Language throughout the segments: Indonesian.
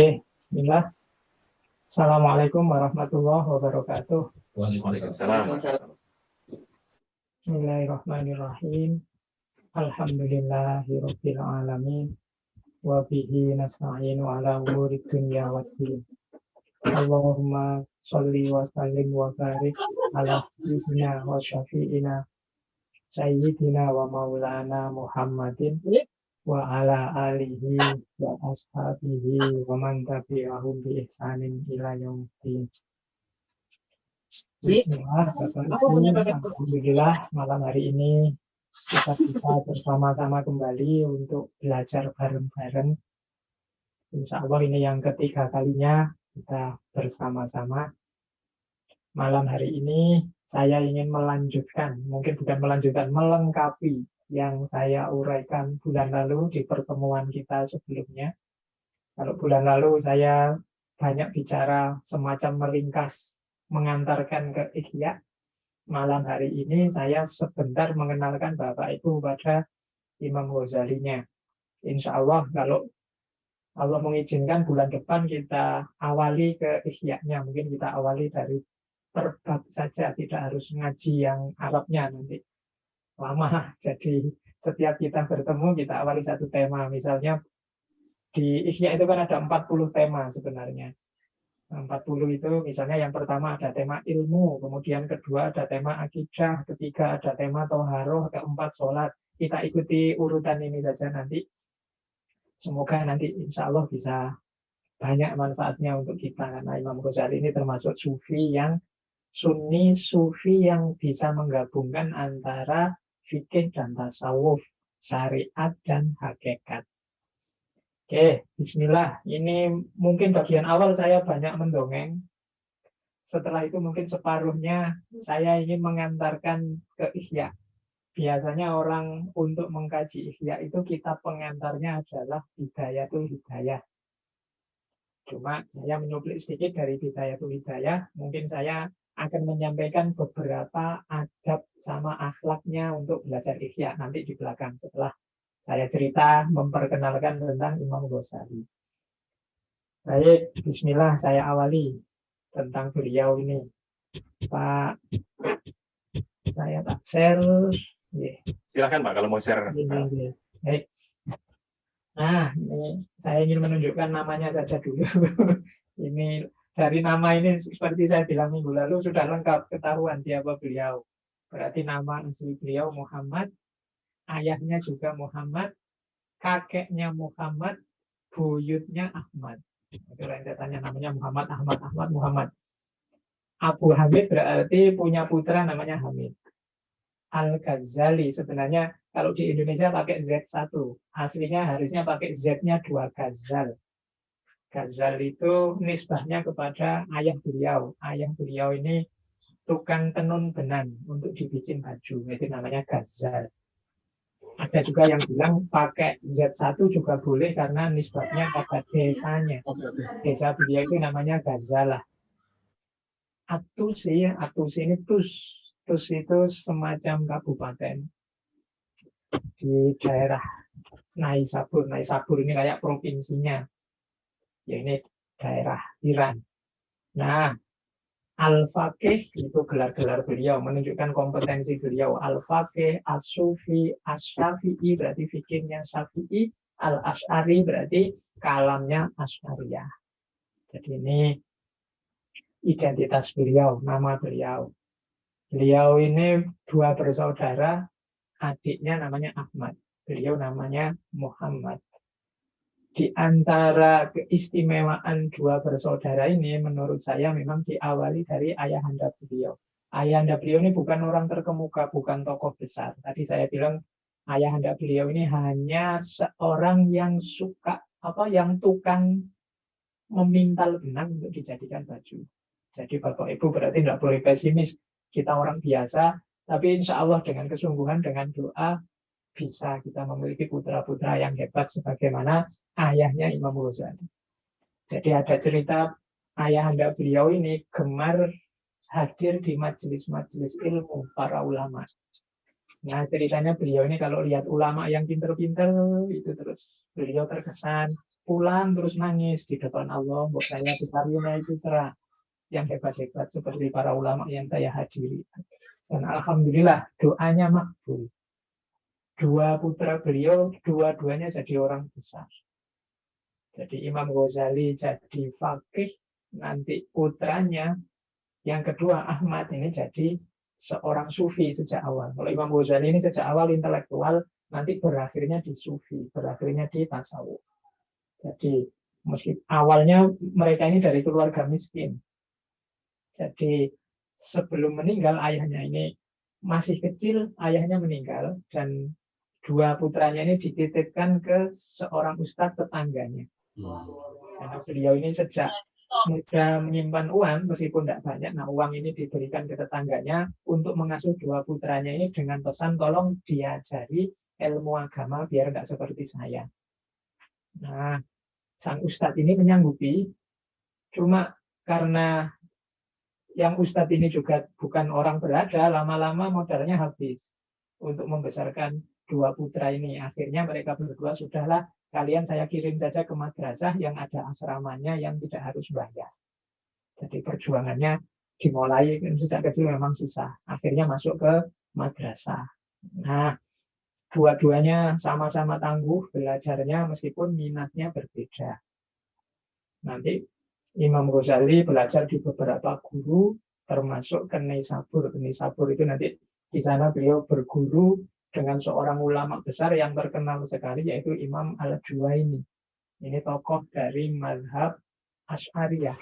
Oke, bismillah. Assalamualaikum warahmatullahi wabarakatuh. Waalaikumsalam. Bismillahirrahmanirrahim. Alhamdulillahirabbil alamin. Wa bihi nasta'inu ala umuri dunya waddin. Allahumma sholli wa sallim wa barik ala sayyidina wa syafi'ina sayyidina wa maulana Muhammadin wa ala alihi wa ashabihi wa man tabi'ahum bi ihsanin ila yaumil. Bismillah, Bapak Ibu, alhamdulillah malam hari ini kita bisa bersama-sama kembali untuk belajar bareng-bareng. Insya Allah ini yang ketiga kalinya kita bersama-sama. Malam hari ini saya ingin melanjutkan, mungkin bukan melanjutkan, melengkapi yang saya uraikan bulan lalu di pertemuan kita sebelumnya. Kalau bulan lalu saya banyak bicara semacam meringkas, mengantarkan ke Ihya. Malam hari ini saya sebentar mengenalkan Bapak Ibu pada Imam Ghazalinya. Insya Allah kalau Allah mengizinkan bulan depan kita awali ke Ihya-nya. Mungkin kita awali dari per bab saja, tidak harus ngaji yang Arabnya nanti. Lama, jadi setiap kita bertemu kita awali satu tema. Misalnya di Ihya itu kan ada 40 tema sebenarnya. 40 itu misalnya yang pertama ada tema ilmu, kemudian kedua ada tema akidah, ketiga ada tema toharoh, keempat sholat. Kita ikuti urutan ini saja nanti. Semoga nanti insya Allah bisa banyak manfaatnya untuk kita. Karena Imam Ghazali ini termasuk sufi yang sunni, sufi yang bisa menggabungkan antara fikih dan tasawuf, syariat dan hakikat. Oke, bismillah. Ini mungkin bagian awal saya banyak mendongeng. Setelah itu mungkin separuhnya saya ingin mengantarkan ke Ihya. Biasanya orang untuk mengkaji Ihya itu kitab pengantarnya adalah Hidayatul Hidayah. Cuma saya menyuplik sedikit dari Hidayatul Hidayah. Mungkin saya akan menyampaikan beberapa adab sama akhlaknya untuk belajar Ihya nanti di belakang setelah saya cerita memperkenalkan tentang Imam Ghazali. Baik, bismillah saya awali tentang beliau ini. Pak, saya tak share. Silakan Pak kalau mau share. Baik. Nah, ini saya ingin menunjukkan namanya saja dulu. Ini dari nama ini seperti saya bilang minggu lalu sudah lengkap ketahuan siapa beliau. Berarti nama asli beliau Muhammad, ayahnya juga Muhammad, kakeknya Muhammad, buyutnya Ahmad. Itu rentetannya namanya Muhammad, Muhammad. Abu Hamid berarti punya putra namanya Hamid. Al-Ghazali sebenarnya kalau di Indonesia pakai Z1. Aslinya harusnya pakai Z-nya 2 Ghazal. Ghazal itu nisbahnya kepada ayah beliau. Ayah beliau ini tukang tenun benang untuk dibikin baju. Itu namanya Ghazal. Ada juga yang bilang pakai Z1 juga boleh karena nisbahnya pada desanya. Desa beliau itu namanya Ghazalah. Atusi ini Tus itu semacam kabupaten di daerah Naisabur. Naisabur ini kayak provinsinya. Ya ini daerah Iran. Nah, Al-Faqih itu gelar-gelar beliau, menunjukkan kompetensi beliau. Al-Faqih, As-Sufi, As-Syafi'i berarti fikirnya Syafi'i, Al-Asy'ari berarti kalamnya Asy'ariyah. Jadi ini identitas beliau, nama beliau. Beliau ini 2 bersaudara, adiknya namanya Ahmad, beliau namanya Muhammad. Di antara keistimewaan 2 bersaudara ini menurut saya memang diawali dari ayahanda beliau. Ayahanda beliau ini bukan orang terkemuka, bukan tokoh besar. Tadi saya bilang ayahanda beliau ini hanya seorang yang suka yang tukang memintal benang untuk dijadikan baju. Jadi Bapak Ibu berarti tidak boleh pesimis. Kita orang biasa, tapi insya Allah dengan kesungguhan, dengan doa bisa kita memiliki putra-putra yang hebat sebagaimana ayahnya Imam Ghazali. Jadi ada cerita ayahanda beliau ini gemar hadir di majelis-majelis ilmu para ulama. Nah ceritanya beliau ini kalau lihat ulama yang pinter-pinter itu terus beliau terkesan pulang terus nangis di depan Allah, mbok saya Karina itu cerah yang hebat-hebat seperti para ulama yang saya hadiri. Dan alhamdulillah doanya makbul. Dua putra beliau, dua-duanya jadi orang besar. Jadi Imam Ghazali jadi faqih, nanti putranya yang kedua Ahmad ini jadi seorang sufi sejak awal. Kalau Imam Ghazali ini sejak awal intelektual, nanti berakhirnya di sufi, berakhirnya di tasawuf. Jadi meski awalnya mereka ini dari keluarga miskin. Jadi sebelum meninggal ayahnya ini masih kecil, ayahnya meninggal dan dua putranya ini dititipkan ke seorang ustadz tetangganya. Karena beliau ini sejak muda menyimpan uang meskipun tidak banyak. Nah, uang ini diberikan ke tetangganya untuk mengasuh dua putranya ini dengan pesan tolong diajari ilmu agama biar nggak seperti saya. Nah, sang ustadz ini menyanggupi, cuma karena yang ustadz ini juga bukan orang berada, lama-lama modalnya habis untuk membesarkan dua putra ini. Akhirnya mereka berdua sudahlah, kalian saya kirim saja ke madrasah yang ada asramanya yang tidak harus bayar. Jadi perjuangannya dimulai sejak kecil memang susah. Akhirnya masuk ke madrasah. Nah, dua-duanya sama-sama tangguh belajarnya meskipun minatnya berbeda. Nanti Imam Ghazali belajar di beberapa guru, termasuk ke Nisabur. Nisabur itu nanti di sana beliau berguru dengan seorang ulama besar yang terkenal sekali, yaitu Imam Al-Juwaini. Ini tokoh dari mazhab Asy'ariyah.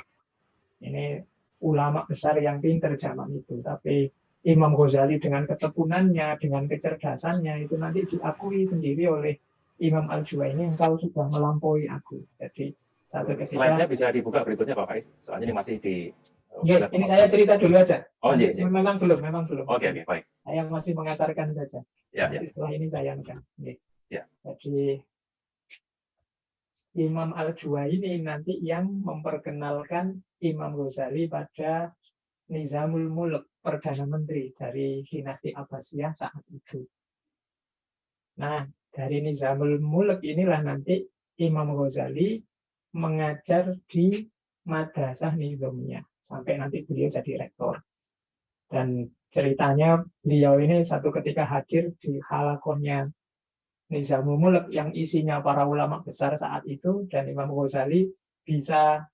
Ini ulama besar yang pintar zaman itu. Tapi Imam Ghazali dengan ketekunannya, dengan kecerdasannya, itu nanti diakui sendiri oleh Imam Al-Juwaini, engkau sudah melampaui aku. Jadi satu ketika, slide-nya bisa dibuka berikutnya Pak Faiz, soalnya ini masih di ini saya cerita dulu aja. Oh iya. Memang belum. Oke, baik. Saya masih mengatakan saja. Ya. Setelah ini saya akan. Ya. Jadi Imam Al-Juwaini nanti yang memperkenalkan Imam Ghazali pada Nizamul Mulk, Perdana Menteri dari dinasti Abbasiyah saat itu. Nah, dari Nizamul Mulk inilah nanti Imam Ghazali mengajar di Madrasah Nizamiyah sampai nanti beliau jadi rektor. Dan ceritanya beliau ini satu ketika hadir di halakohnya Nizamul Mulk yang isinya para ulama besar saat itu, dan Imam Ghazali bisa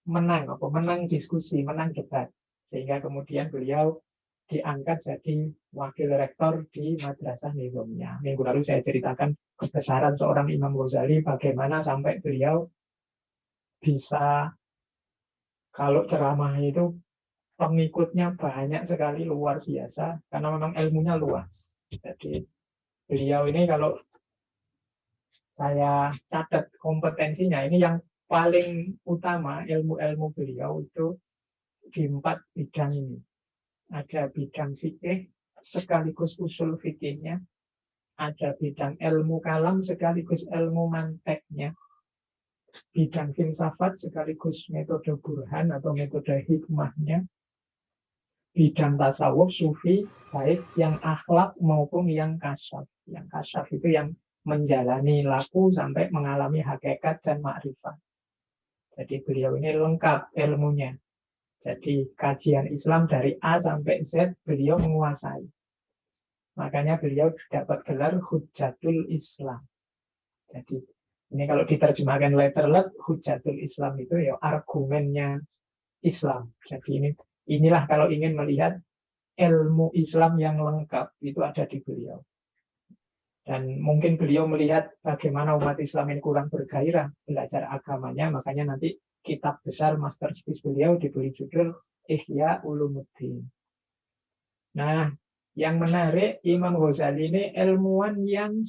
menang diskusi, menang debat, sehingga kemudian beliau diangkat jadi wakil rektor di Madrasah Nizamiyah. Minggu lalu saya ceritakan kebesaran seorang Imam Ghazali, bagaimana sampai beliau bisa, kalau ceramah itu pengikutnya banyak sekali, luar biasa, karena memang ilmunya luas. Jadi beliau ini kalau saya catat kompetensinya, ini yang paling utama ilmu-ilmu beliau itu di 4 bidang ini. Ada bidang fikih sekaligus usul fikihnya, ada bidang ilmu kalam sekaligus ilmu manteknya, bidang filsafat sekaligus metode burhan atau metode hikmahnya, bidang tasawuf sufi, baik yang akhlak maupun yang kasyaf. Yang kasyaf itu yang menjalani laku sampai mengalami hakikat dan makrifat. Jadi beliau ini lengkap ilmunya. Jadi kajian Islam dari A sampai Z beliau menguasai. Makanya beliau dapat gelar Hujjatul Islam. Jadi ini kalau diterjemahkan letterlet, Hujjatul Islam itu ya argumennya Islam. Jadi inilah kalau ingin melihat ilmu Islam yang lengkap itu ada di beliau. Dan mungkin beliau melihat bagaimana umat Islam ini kurang bergairah belajar agamanya, makanya nanti kitab besar masterpiece beliau diberi judul Ihya Ulumuddin. Nah, yang menarik, Imam Ghazali ini ilmuwan yang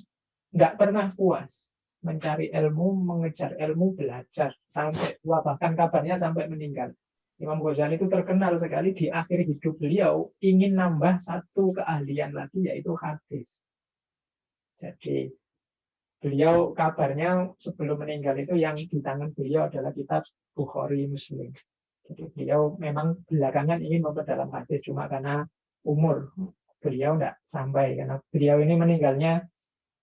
nggak pernah puas mencari ilmu, mengejar ilmu, belajar sampai tua, bahkan kabarnya sampai meninggal. Imam Ghazali itu terkenal sekali di akhir hidup beliau ingin nambah satu keahlian lagi, yaitu hadis. Jadi beliau kabarnya sebelum meninggal itu yang di tangan beliau adalah kitab Bukhari Muslim. Jadi beliau memang belakangan ingin memperdalam hadis, cuma karena umur beliau tidak sampai, karena beliau ini meninggalnya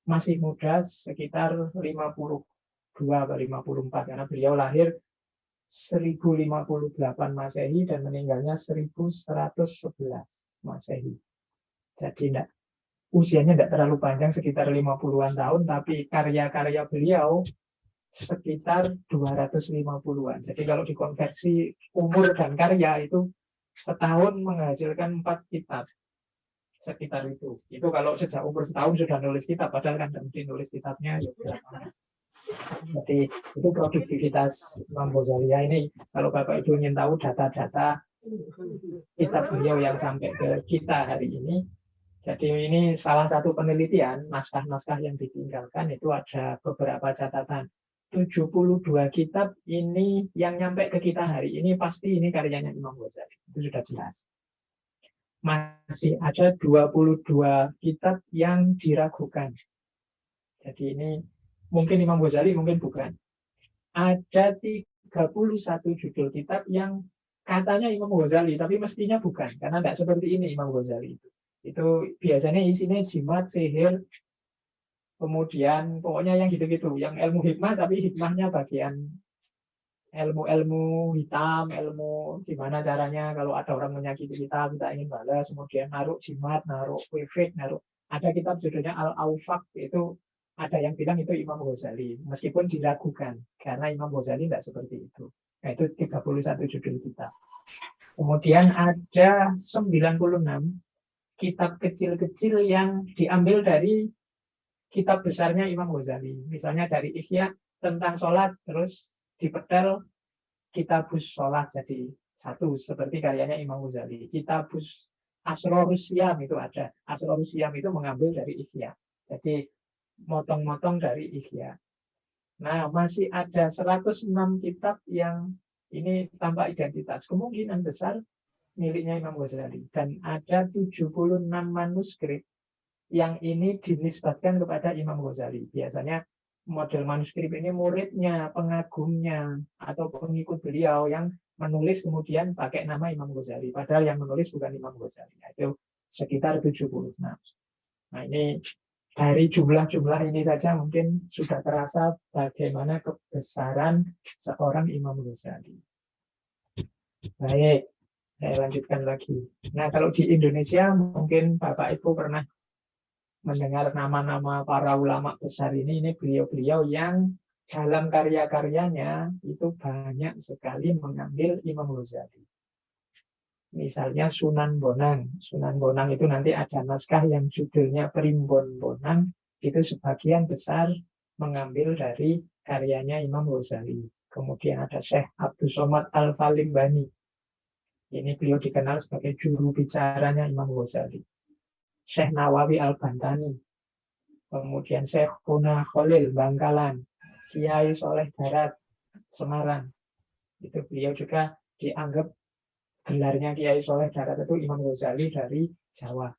masih muda, sekitar 50 atau 54 karena beliau lahir 1058 Masehi dan meninggalnya 1111 Masehi. Jadi usianya tidak terlalu panjang, sekitar 50-an tahun, tapi karya-karya beliau sekitar 250-an. Jadi kalau dikonversi umur dan karya itu setahun menghasilkan 4 kitab. Sekitar itu. Itu kalau sejak umur setahun sudah nulis kitab, padahal kan mungkin nulis kitabnya ya berapa. Jadi itu produktivitas Imam Ghazali. Ya, ini kalau Bapak Ibu ingin tahu data-data kitab beliau yang sampai ke kita hari ini. Jadi ini salah satu penelitian, naskah-naskah yang ditinggalkan itu ada beberapa catatan. 72 kitab ini yang nyampe ke kita hari ini pasti ini karyanya Imam Ghazali. Itu sudah jelas. Masih ada 22 kitab yang diragukan. Jadi ini mungkin Imam Ghazali, mungkin bukan. Ada 31 judul kitab yang katanya Imam Ghazali, tapi mestinya bukan. Karena tidak seperti ini Imam Ghazali itu. Itu biasanya isinya jimat, sihir, kemudian pokoknya yang gitu-gitu. Yang ilmu hikmah, tapi hikmahnya bagian ilmu-ilmu hitam, ilmu gimana caranya kalau ada orang menyakiti kita ingin balas, kemudian naruh jimat, naruh wifik, naruh. Ada kitab judulnya Al-Awfaq, itu ada yang bilang itu Imam Ghazali, meskipun diragukan, karena Imam Ghazali tidak seperti itu. Nah, itu 31 judul kitab. Kemudian ada 96 kitab kecil-kecil yang diambil dari kitab besarnya Imam Ghazali. Misalnya dari Ihya tentang sholat, terus dipedal Kitabus Sholat jadi satu, seperti karyanya Imam Ghazali. Kitabus Asrorus Siyam itu ada. Asrorus Siyam itu mengambil dari Ihya. Jadi motong-motong dari Ihya. Nah, masih ada 106 kitab yang ini tanpa identitas. Kemungkinan besar miliknya Imam Ghazali. Dan ada 76 manuskrip yang ini dinisbatkan kepada Imam Ghazali. Biasanya model manuskrip ini muridnya, pengagumnya, atau pengikut beliau yang menulis kemudian pakai nama Imam Ghazali. Padahal yang menulis bukan Imam Ghazali. Itu sekitar 76. Nah, ini dari jumlah-jumlah ini saja mungkin sudah terasa bagaimana kebesaran seorang Imam Ghazali. Baik, saya lanjutkan lagi. Nah, kalau di Indonesia mungkin Bapak Ibu pernah mendengar nama-nama para ulama besar ini beliau-beliau yang dalam karya-karyanya itu banyak sekali mengambil Imam Ghazali. Misalnya Sunan Bonang. Sunan Bonang itu nanti ada naskah yang judulnya Primbon Bonang, itu sebagian besar mengambil dari karyanya Imam Ghazali. Kemudian ada Syekh Abdus Somad Al-Falimbani. Ini beliau dikenal sebagai juru bicaranya Imam Ghazali. Syekh Nawawi Al-Bantani, kemudian Syekh Kuna Khalil Bangkalan, Kiai Soleh Darat Semarang. Itu beliau juga dianggap gelarnya Kiai Soleh Darat itu Imam Ghazali dari Jawa.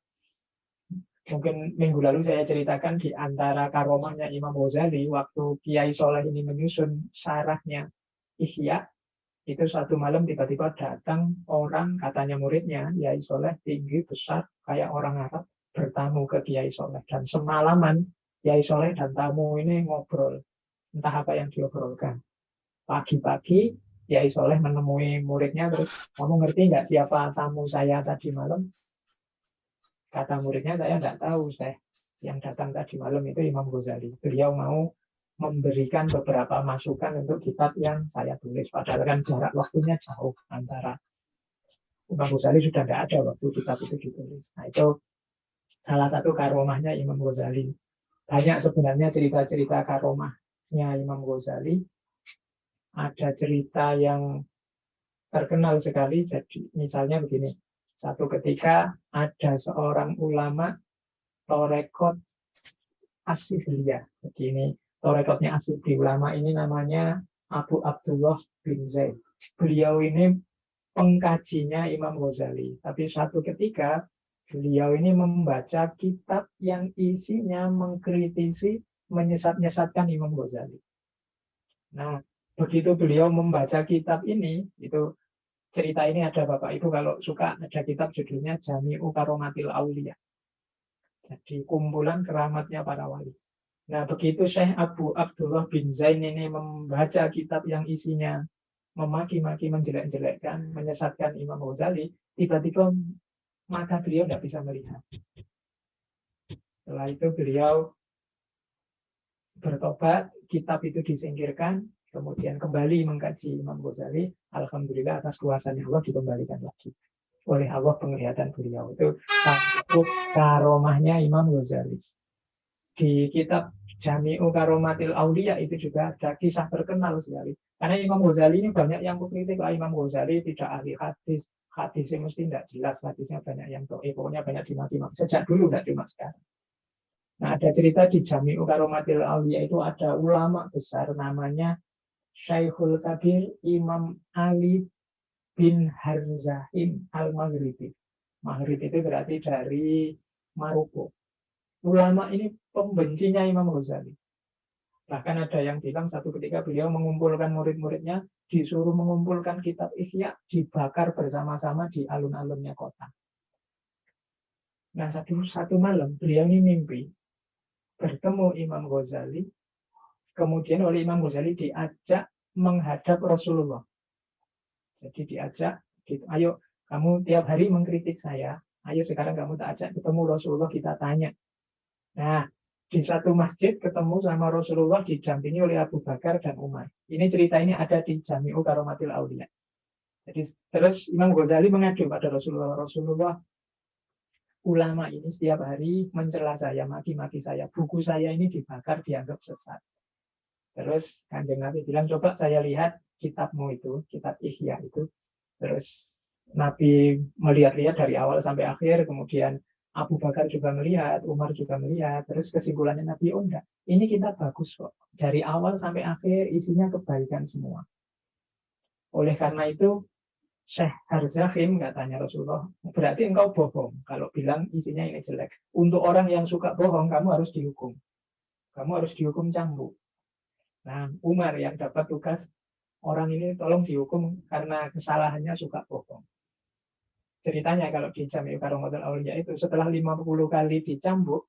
Mungkin minggu lalu saya ceritakan di antara karomahnya Imam Ghazali waktu Kiai Soleh ini menyusun syarahnya Ihya, itu satu malam tiba-tiba datang orang, katanya muridnya, Kiai Soleh tinggi besar kayak orang Arab, bertamu ke Kiai Soleh. Dan semalaman Kiai Soleh dan tamu ini ngobrol. Entah apa yang diobrolkan. Pagi-pagi Kiai Soleh menemui muridnya, terus, kamu ngerti nggak siapa tamu saya tadi malam? Kata muridnya, saya nggak tahu, Syekh. Yang datang tadi malam itu Imam Ghazali. Beliau mau memberikan beberapa masukan untuk kitab yang saya tulis. Padahal kan jarak waktunya jauh antara Imam Ghazali sudah nggak ada waktu kitab itu ditulis. Nah, itu salah satu karomahnya Imam Ghazali. Banyak sebenarnya cerita-cerita karomahnya Imam Ghazali. Ada cerita yang terkenal sekali. Jadi misalnya begini. Satu ketika ada seorang ulama Torekot Asifliyah. Jadi ini Torekotnya Asifli. Ulama ini namanya Abu Abdullah bin Zaid. Beliau ini pengkajinya Imam Ghazali. Tapi suatu ketika beliau ini membaca kitab yang isinya mengkritisi, menyesat-nyesatkan Imam Ghazali. Nah, begitu beliau membaca kitab ini, itu cerita ini ada Bapak Ibu kalau suka, ada kitab judulnya Jami'u Karomatil Auliya. Jadi kumpulan keramatnya para wali. Nah, begitu Syekh Abu Abdullah bin Zain ini membaca kitab yang isinya memaki-maki, menjelek-jelekkan, menyesatkan Imam Ghazali, tiba-tiba mata beliau tidak bisa melihat. Setelah itu beliau bertobat, kitab itu disingkirkan, kemudian kembali mengkaji Imam Ghazali. Alhamdulillah atas kuasanya Allah dikembalikan lagi oleh Allah penglihatan beliau. Itu satu karomahnya Imam Ghazali. Di kitab Jami'u Karomatil Aulia itu juga ada kisah terkenal sekali. Karena Imam Ghazali ini banyak yang mengkritik, Imam Ghazali tidak ahli hadis, hadisnya mesti tidak jelas, hadisnya banyak yang pokoknya banyak dimaki-maki. Sejak dulu, tidak cuma sekarang. Nah, ada cerita di Jami'u Karomatil Aulia itu ada ulama besar namanya Syekhul Kabir Imam Ali bin Harzahim al-Maghribi. Maghrib itu berarti dari Maroko. Ulama ini pembencinya Imam Ghazali. Bahkan ada yang bilang satu ketika beliau mengumpulkan murid-muridnya, disuruh mengumpulkan kitab Ihya, dibakar bersama-sama di alun-alunnya kota. Nah, satu malam beliau ini mimpi bertemu Imam Ghazali, kemudian oleh Imam Ghazali diajak menghadap Rasulullah. Jadi diajak, gitu, ayo kamu tiap hari mengkritik saya, ayo sekarang kamu tak ajak ketemu Rasulullah, kita tanya. Nah, di satu masjid ketemu sama Rasulullah didampingi oleh Abu Bakar dan Umar. Ini cerita ini ada di Jami'u Karomatil Aulia. Jadi terus Imam Ghazali mengadu pada Rasulullah, Rasulullah, ulama ini setiap hari mencela saya, maki-maki saya, buku saya ini dibakar, dianggap sesat. Terus Kanjeng Nabi bilang, coba saya lihat kitabmu itu, kitab Ihya itu. Terus Nabi melihat-lihat dari awal sampai akhir, kemudian Abu Bakar juga melihat, Umar juga melihat. Terus kesimpulannya Nabi, oh enggak, ini kitab bagus kok. Dari awal sampai akhir isinya kebaikan semua. Oleh karena itu, Syekh Harzahim, katanya Rasulullah, berarti engkau bohong kalau bilang isinya ini jelek. Untuk orang yang suka bohong, kamu harus dihukum. Kamu harus dihukum cambuk. Nah, Umar yang dapat tugas, orang ini tolong dihukum karena kesalahannya suka bohong. Ceritanya kalau di Jami'u Karomatil Aulia itu setelah 50 kali dicambuk,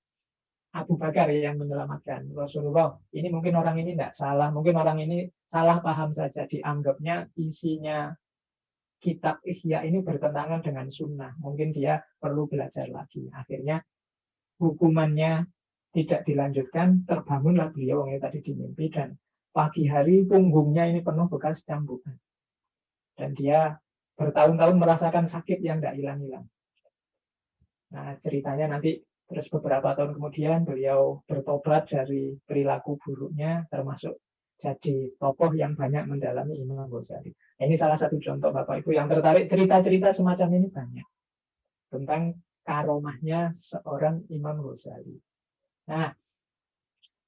Abu Bakar yang menyelamatkan Rasulullah. Ini mungkin orang ini tidak salah, mungkin orang ini salah paham saja, dianggapnya isinya kitab Ihya ini bertentangan dengan sunnah. Mungkin dia perlu belajar lagi. Akhirnya hukumannya tidak dilanjutkan, terbangunlah beliau yang tadi dimimpi, dan pagi hari punggungnya ini penuh bekas cambukan. Dan dia bertahun-tahun merasakan sakit yang tidak hilang-hilang. Nah, ceritanya nanti terus beberapa tahun kemudian beliau bertobat dari perilaku buruknya, termasuk jadi tokoh yang banyak mendalami Imam Ghazali. Nah, ini salah satu contoh Bapak Ibu yang tertarik cerita-cerita semacam ini banyak tentang karomahnya seorang Imam Ghazali. Nah,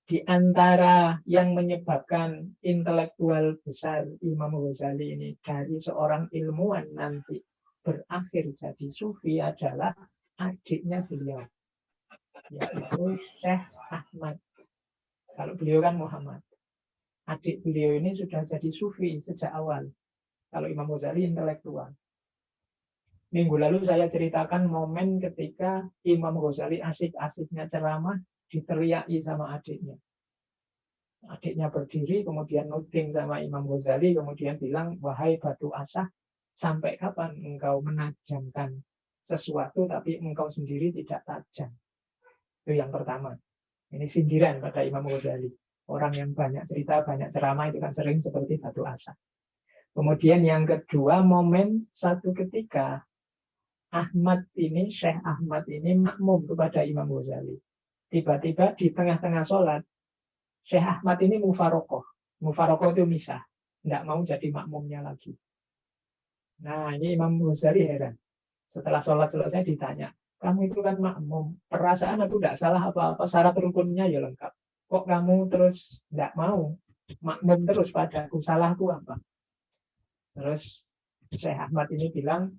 di antara yang menyebabkan intelektual besar Imam Ghazali ini dari seorang ilmuwan nanti berakhir jadi sufi adalah adiknya beliau, yaitu Syekh Ahmad. Kalau beliau kan Muhammad. Adik beliau ini sudah jadi sufi sejak awal. Kalau Imam Ghazali intelektual. Minggu lalu saya ceritakan momen ketika Imam Ghazali asik-asiknya ceramah, diteriaki sama adiknya. Adiknya berdiri, kemudian nuding sama Imam Ghazali, kemudian bilang, wahai batu asah, sampai kapan engkau menajamkan sesuatu, tapi engkau sendiri tidak tajam. Itu yang pertama. Ini sindiran pada Imam Ghazali. Orang yang banyak cerita, banyak ceramah itu kan sering seperti batu asah. Kemudian yang kedua, momen satu ketika Ahmad ini, Syekh Ahmad ini makmum kepada Imam Ghazali. Tiba-tiba di tengah-tengah sholat, Syekh Ahmad ini mufarokoh. Mufarokoh itu misah. Tidak mau jadi makmumnya lagi. Nah, ini Imam Ghazali heran. Setelah sholat selesai ditanya, kamu itu kan makmum. Perasaan aku tidak salah apa-apa. Syarat rukunnya ya lengkap. Kok kamu terus tidak mau makmum terus padaku? Salahku apa? Terus Syekh Ahmad ini bilang,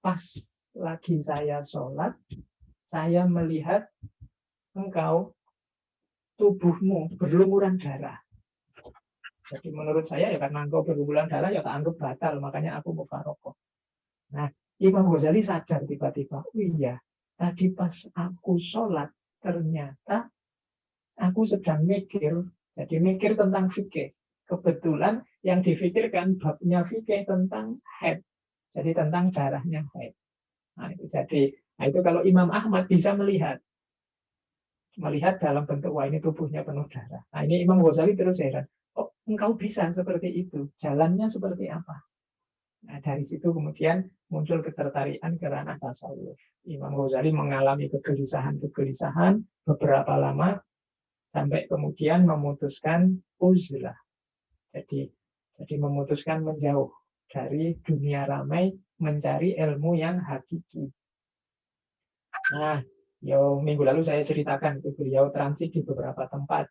pas lagi saya sholat, saya melihat engkau, tubuhmu berlumuran darah. Jadi menurut saya ya karena engkau berlumuran darah ya tak anggap batal, makanya aku mufarokoh. Nah, Imam Ghazali sadar tiba-tiba, oh iya, tadi pas aku sholat ternyata aku sedang mikir, jadi mikir tentang fikih. Kebetulan yang difikirkan babnya fikih tentang haid, jadi tentang darahnya haid. Nah, itu kalau Imam Ahmad bisa melihat dalam bentuk wah ini tubuhnya penuh darah. Nah ini Imam Ghazali terus heran, oh engkau bisa seperti itu, jalannya seperti apa? Nah dari situ kemudian muncul ketertarikan ke ranah tasawuf. Imam Ghazali mengalami kegelisahan beberapa lama sampai kemudian memutuskan uzlah. Jadi memutuskan menjauh dari dunia ramai, mencari ilmu yang hakiki. Nah, minggu lalu saya ceritakan itu beliau transit di beberapa tempat.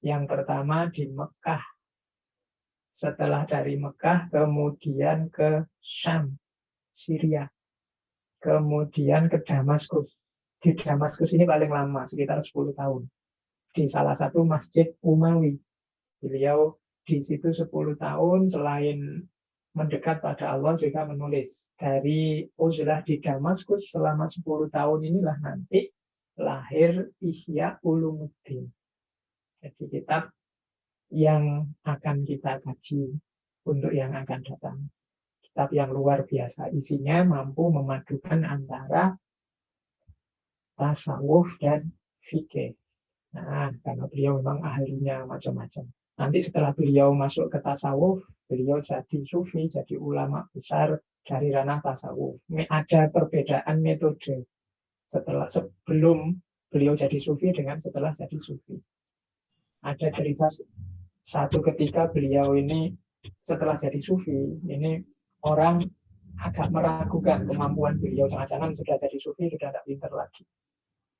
Yang pertama di Mekah. Setelah dari Mekah, kemudian ke Syam, Syria. Kemudian ke Damaskus. Di Damaskus ini paling lama, sekitar 10 tahun. Di salah satu masjid Umawi. Beliau di situ 10 tahun, selain mendekat pada Allah juga menulis. Dari uzlah di Damaskus selama 10 tahun inilah nanti lahir Ihya Ulumuddin. Jadi kitab yang akan kita kaji untuk yang akan datang. Kitab yang luar biasa. Isinya mampu memadukan antara tasawuf dan fikih. Nah, karena beliau memang ahlinya macam-macam. Nanti setelah beliau masuk ke tasawuf, beliau jadi sufi, jadi ulama besar dari ranah tasawuf. Ada perbedaan metode sebelum beliau jadi sufi dengan setelah jadi sufi. Ada cerita satu ketika beliau ini setelah jadi sufi, ini orang agak meragukan kemampuan beliau. Jangan-jangan sudah jadi sufi, sudah tidak pintar lagi.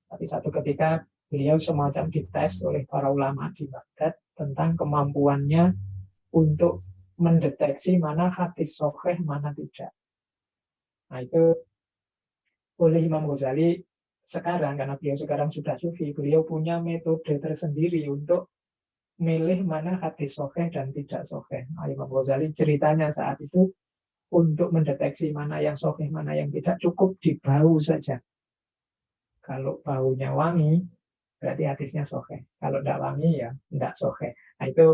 Tapi satu ketika beliau semacam dites oleh para ulama di Baghdad tentang kemampuannya untuk mendeteksi mana hadis sahih, mana tidak. Nah itu oleh Imam Ghazali sekarang, karena beliau sekarang sudah sufi, beliau punya metode tersendiri untuk milih mana hadis sahih dan tidak sahih. Nah, Imam Ghazali ceritanya saat itu untuk mendeteksi mana yang sahih, mana yang tidak, cukup di bau saja. Kalau baunya wangi, berarti hadisnya sahih. Kalau tidak wangi, ya tidak sahih. Nah itu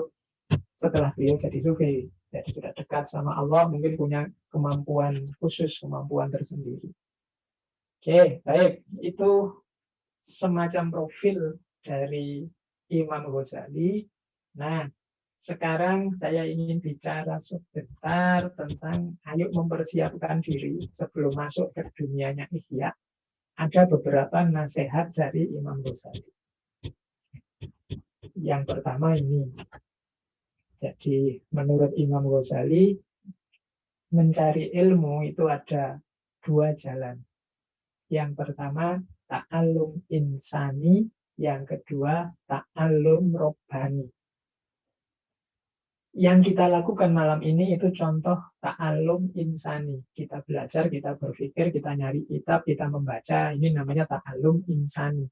setelah beliau jadi sufi, jadi sudah dekat sama Allah, mungkin punya kemampuan khusus, kemampuan tersendiri. Oke, baik. Itu semacam profil dari Imam Ghazali. Nah, sekarang saya ingin bicara sebentar tentang ayo mempersiapkan diri sebelum masuk ke dunianya Ihya. Ada beberapa nasihat dari Imam Ghazali. Yang pertama ini. Jadi menurut Imam Ghazali, mencari ilmu itu ada 2 jalan. Yang pertama, ta'allum insani. Yang kedua, ta'allum robbani. Yang kita lakukan malam ini itu contoh ta'allum insani. Kita belajar, kita berpikir, kita nyari kitab, kita membaca. Ini namanya ta'allum insani.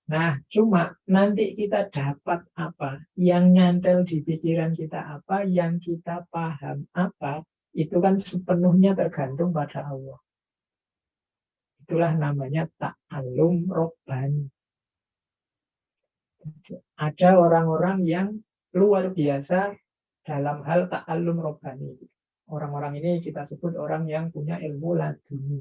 Nah, cuma nanti kita dapat apa, yang nyantel di pikiran kita apa, yang kita paham apa, itu kan sepenuhnya tergantung pada Allah. Itulah namanya ta'allum robbani. Ada orang-orang yang luar biasa dalam hal ta'allum robbani. Orang-orang ini kita sebut orang yang punya ilmu laduni.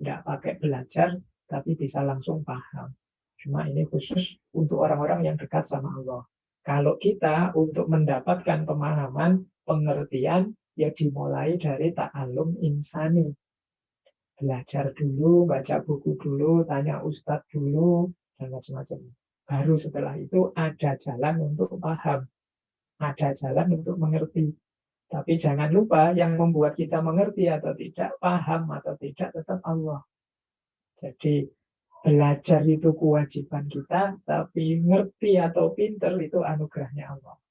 Tidak pakai belajar, tapi bisa langsung paham. Cuma ini khusus untuk orang-orang yang dekat sama Allah. Kalau kita untuk mendapatkan pemahaman, pengertian, ya dimulai dari ta'allum insani. Belajar dulu, baca buku dulu, tanya ustadz dulu, dan macam-macam. Baru setelah itu ada jalan untuk paham. Ada jalan untuk mengerti. Tapi jangan lupa yang membuat kita mengerti atau tidak, paham atau tidak, tetap Allah. Jadi belajar itu kewajiban kita, tapi ngerti atau pinter itu anugerahnya Allah.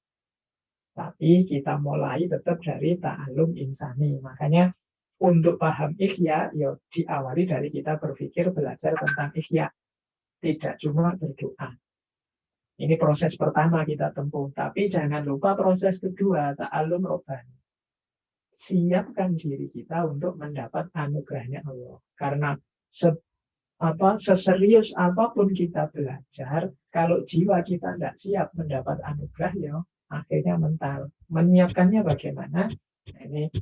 Tapi kita mulai tetap dari ta'allum insani. Makanya untuk paham Ihya, ya diawali dari kita berpikir, belajar tentang Ihya. Tidak cuma berdoa. Ini proses pertama kita tempuh. Tapi jangan lupa proses kedua, ta'allum robbani. Siapkan diri kita untuk mendapat anugerahnya Allah. Karena seserius apapun kita belajar, kalau jiwa kita tidak siap mendapat anugerah, ya akhirnya mental. Menyiapkannya bagaimana? Nah, ini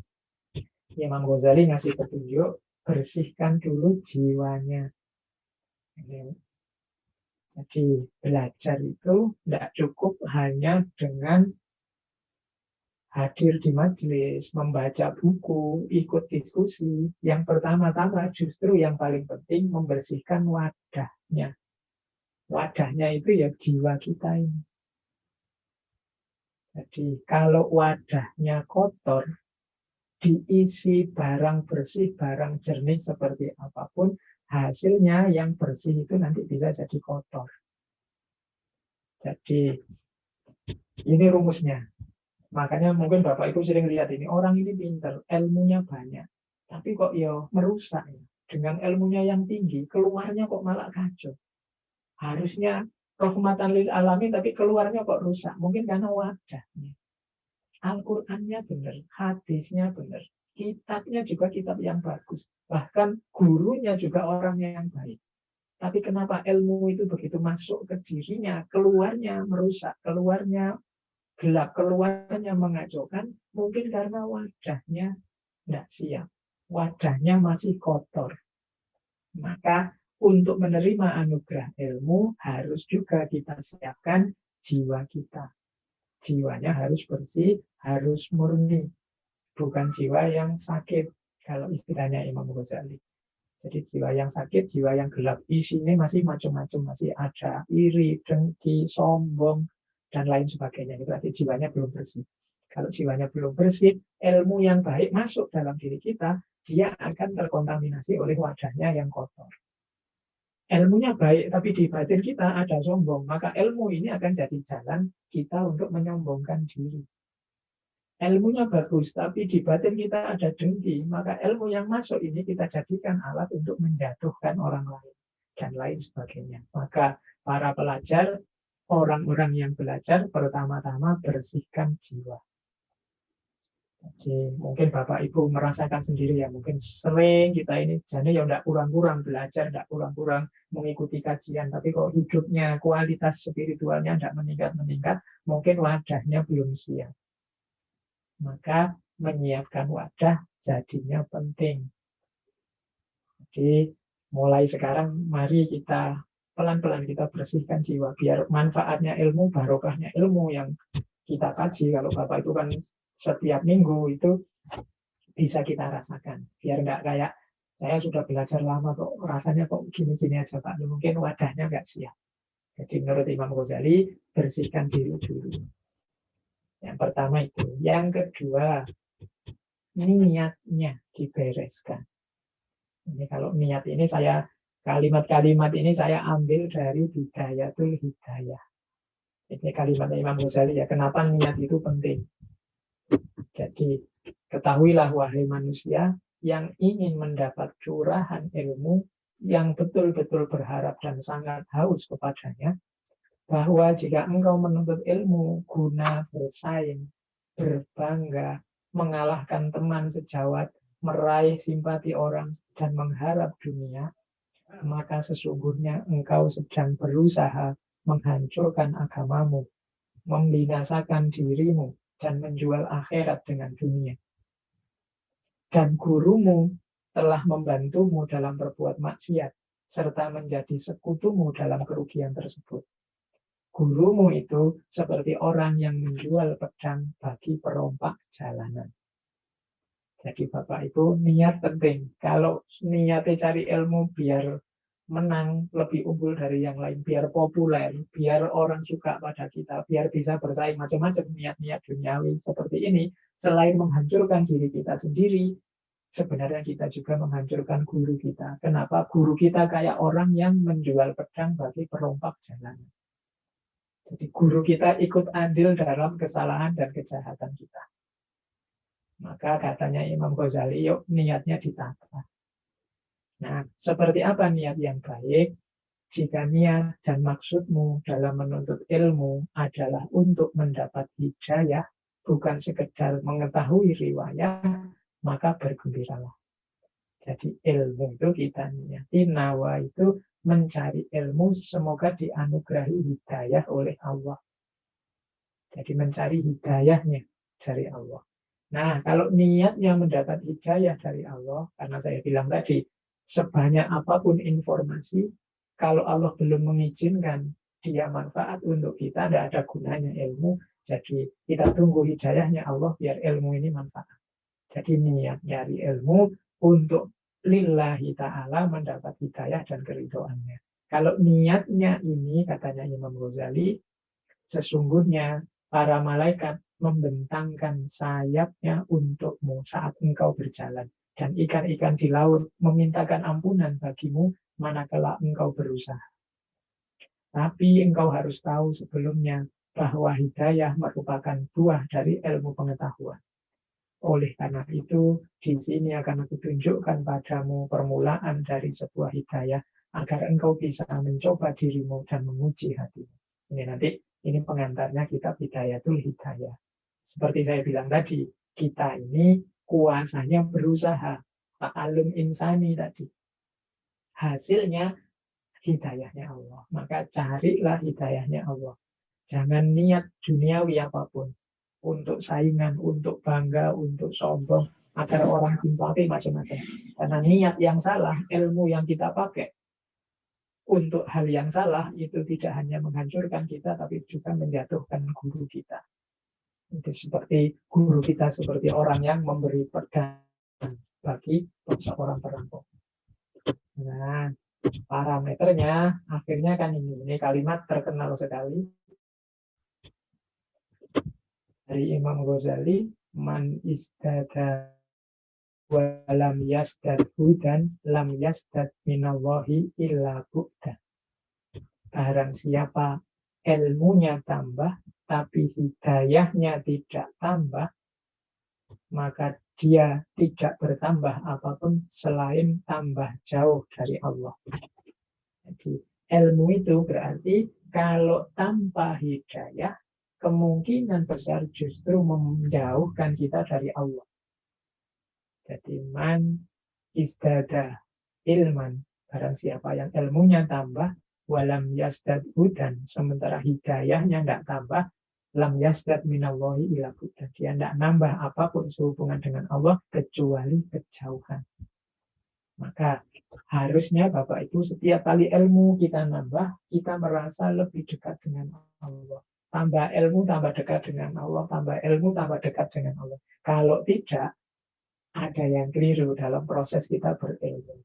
Imam Ghazali ngasih petunjuk, bersihkan dulu jiwanya. Jadi belajar itu tidak cukup hanya dengan hadir di majelis, membaca buku, ikut diskusi. Yang pertama-tama justru yang paling penting membersihkan wadahnya. Wadahnya itu ya jiwa kita ini. Jadi kalau wadahnya kotor, diisi barang bersih, barang jernih seperti apapun, hasilnya yang bersih itu nanti bisa jadi kotor. Jadi ini rumusnya. Makanya mungkin Bapak Ibu sering lihat ini, orang ini pintar, ilmunya banyak. Tapi kok ya merusak. Ya. Dengan ilmunya yang tinggi, keluarnya kok malah kacau. Harusnya rahmatan lil alamin, tapi keluarnya kok rusak. Mungkin karena wadahnya. Al-Qur'annya benar, hadisnya benar. Kitabnya juga kitab yang bagus. Bahkan gurunya juga orang yang baik. Tapi kenapa ilmu itu begitu masuk ke dirinya, keluarnya merusak, keluarnya gelap, keluarnya mengacaukan, mungkin karena wadahnya tidak siap. Wadahnya masih kotor. Maka untuk menerima anugerah ilmu harus juga kita siapkan jiwa kita. Jiwanya harus bersih, harus murni. Bukan jiwa yang sakit, kalau istilahnya Imam Ghazali. Jadi jiwa yang sakit, jiwa yang gelap, isinya masih macam-macam, masih ada iri, dengki, sombong, dan lain sebagainya. Itu berarti jiwanya belum bersih. Kalau jiwanya belum bersih, ilmu yang baik masuk dalam diri kita, dia akan terkontaminasi oleh wadahnya yang kotor. Ilmunya baik, tapi di batin kita ada sombong, maka ilmu ini akan jadi jalan kita untuk menyombongkan diri. Ilmunya bagus, tapi di batin kita ada dengki, maka ilmu yang masuk ini kita jadikan alat untuk menjatuhkan orang lain, dan lain sebagainya. Maka para pelajar, orang-orang yang belajar, pertama-tama bersihkan jiwa. Jadi mungkin Bapak Ibu merasakan sendiri ya, mungkin sering kita ini, jadi ya tidak kurang-kurang belajar, tidak kurang-kurang mengikuti kajian, tapi kok hidupnya, kualitas spiritualnya tidak meningkat-meningkat, mungkin wadahnya belum siap. Maka menyiapkan wadah jadinya penting. Jadi mulai sekarang mari kita pelan-pelan kita bersihkan jiwa biar manfaatnya ilmu, barokahnya ilmu yang kita kaji. Kalau Bapak itu kan setiap minggu itu bisa kita rasakan. Biar nggak kayak saya sudah belajar lama kok rasanya kok gini-gini aja Pak. Mungkin wadahnya nggak siap. Jadi menurut Imam Ghazali bersihkan diri dulu. Yang pertama itu. Yang kedua, niatnya dibereskan. Ini kalau niat ini kalimat-kalimat ini saya ambil dari Bidayatul Hidayah. Ini kalimat Imam Ghazali ya. Kenapa niat itu penting? Jadi ketahuilah wahai manusia yang ingin mendapat curahan ilmu, yang betul-betul berharap dan sangat haus kepadanya, bahwa jika engkau menuntut ilmu guna bersaing, berbangga, mengalahkan teman sejawat, meraih simpati orang, dan mengharap dunia, maka sesungguhnya engkau sedang berusaha menghancurkan agamamu, membinasakan dirimu, dan menjual akhirat dengan dunia. Dan gurumu telah membantumu dalam berbuat maksiat, serta menjadi sekutumu dalam kerugian tersebut. Gurumu itu seperti orang yang menjual pedang bagi perompak jalanan. Jadi Bapak Ibu, niat penting. Kalau niatnya cari ilmu biar menang, lebih unggul dari yang lain, biar populer, biar orang suka pada kita, biar bisa bersaing macam-macam niat-niat duniawi seperti ini, selain menghancurkan diri kita sendiri, sebenarnya kita juga menghancurkan guru kita. Kenapa? Guru kita kayak orang yang menjual pedang bagi perompak jalanan. Jadi guru kita ikut andil dalam kesalahan dan kejahatan kita. Maka katanya Imam Ghazali, yuk niatnya ditata. Nah, seperti apa niat yang baik? Jika niat dan maksudmu dalam menuntut ilmu adalah untuk mendapat hidayah, bukan sekedar mengetahui riwayat, maka bergembiralah. Jadi ilmu itu kita niyati, nawa itu mencari ilmu, semoga dianugerahi hidayah oleh Allah. Jadi mencari hidayahnya dari Allah. Nah, kalau niatnya mendapat hidayah dari Allah, karena saya bilang tadi, sebanyak apapun informasi, kalau Allah belum mengizinkan dia manfaat untuk kita, tidak ada gunanya ilmu. Jadi kita tunggu hidayahnya Allah biar ilmu ini manfaat. Jadi niat nyari ilmu untuk lillahi ta'ala mendapat hidayah dan keridhoannya. Kalau niatnya ini, katanya Imam Ghazali, sesungguhnya para malaikat membentangkan sayapnya untukmu saat engkau berjalan. Dan ikan-ikan di laut memintakan ampunan bagimu manakala engkau berusaha. Tapi engkau harus tahu sebelumnya bahwa hidayah merupakan buah dari ilmu pengetahuan. Oleh karena itu, di sini akan aku tunjukkan padamu permulaan dari sebuah hidayah agar engkau bisa mencoba dirimu dan menguji hatimu. Ini nanti, ini pengantarnya kitab Hidayatul Hidayah. Seperti saya bilang tadi, kita ini kuasanya berusaha. Ta'alum insani tadi. Hasilnya hidayahnya Allah. Maka carilah hidayahnya Allah. Jangan niat duniawi apapun. Untuk saingan, untuk bangga, untuk sombong, agar orang simpati macam-macam. Karena niat yang salah, ilmu yang kita pakai untuk hal yang salah, itu tidak hanya menghancurkan kita, tapi juga menjatuhkan guru kita. Itu seperti guru kita, seperti orang yang memberi pedang bagi seorang perampok. Nah, parameternya akhirnya kan ini kalimat terkenal sekali dari Imam Ghazali, man istada walam yasdad hudan lam yasdad minallahi illa bu'dan. Barang siapa ilmunya tambah tapi hidayahnya tidak tambah, maka dia tidak bertambah apapun selain tambah jauh dari Allah. Jadi ilmu itu berarti kalau tanpa hidayah, kemungkinan besar justru menjauhkan kita dari Allah. Jadi man istada ilman, barang siapa yang ilmunya tambah, walam yasdad hudan, sementara hidayahnya tidak tambah, lam yasdad minallahi ila budan. Dia tidak nambah apapun sehubungan dengan Allah kecuali kejauhan. Maka harusnya Bapak Ibu setiap kali ilmu kita nambah, kita merasa lebih dekat dengan Allah. Tambah ilmu, tambah dekat dengan Allah. Tambah ilmu, tambah dekat dengan Allah. Kalau tidak, ada yang keliru dalam proses kita berilmu.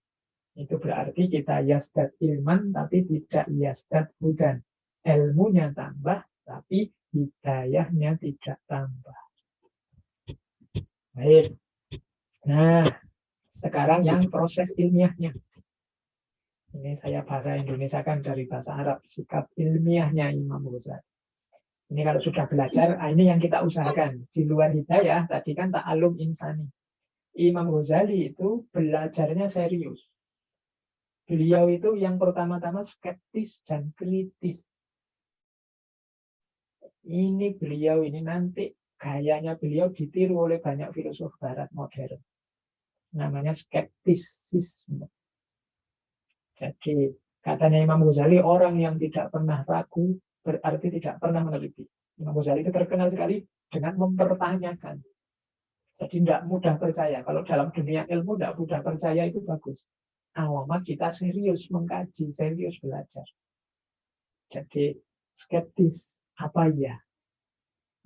Itu berarti kita yasdad ilman, tapi tidak yasdad hudan. Ilmunya tambah, tapi hidayahnya tidak tambah. Baik. Nah, sekarang yang proses ilmiahnya. Ini saya bahasa Indonesia kan dari bahasa Arab. Sikap ilmiahnya Imam Ghazali. Ini kalau sudah belajar, ini yang kita usahakan. Di luar hidayah, tadi kan ta'alum insani. Imam Ghazali itu belajarnya serius. Beliau itu yang pertama-tama skeptis dan kritis. Ini beliau ini nanti gayanya beliau ditiru oleh banyak filosof barat modern. Namanya skeptisisme. Jadi katanya Imam Ghazali, orang yang tidak pernah ragu berarti tidak pernah meneliti. Imam Ghazali itu terkenal sekali dengan mempertanyakan. Jadi tidak mudah percaya. Kalau dalam dunia ilmu tidak mudah percaya itu bagus. Alamat kita serius mengkaji, serius belajar. Jadi skeptis, apa ya?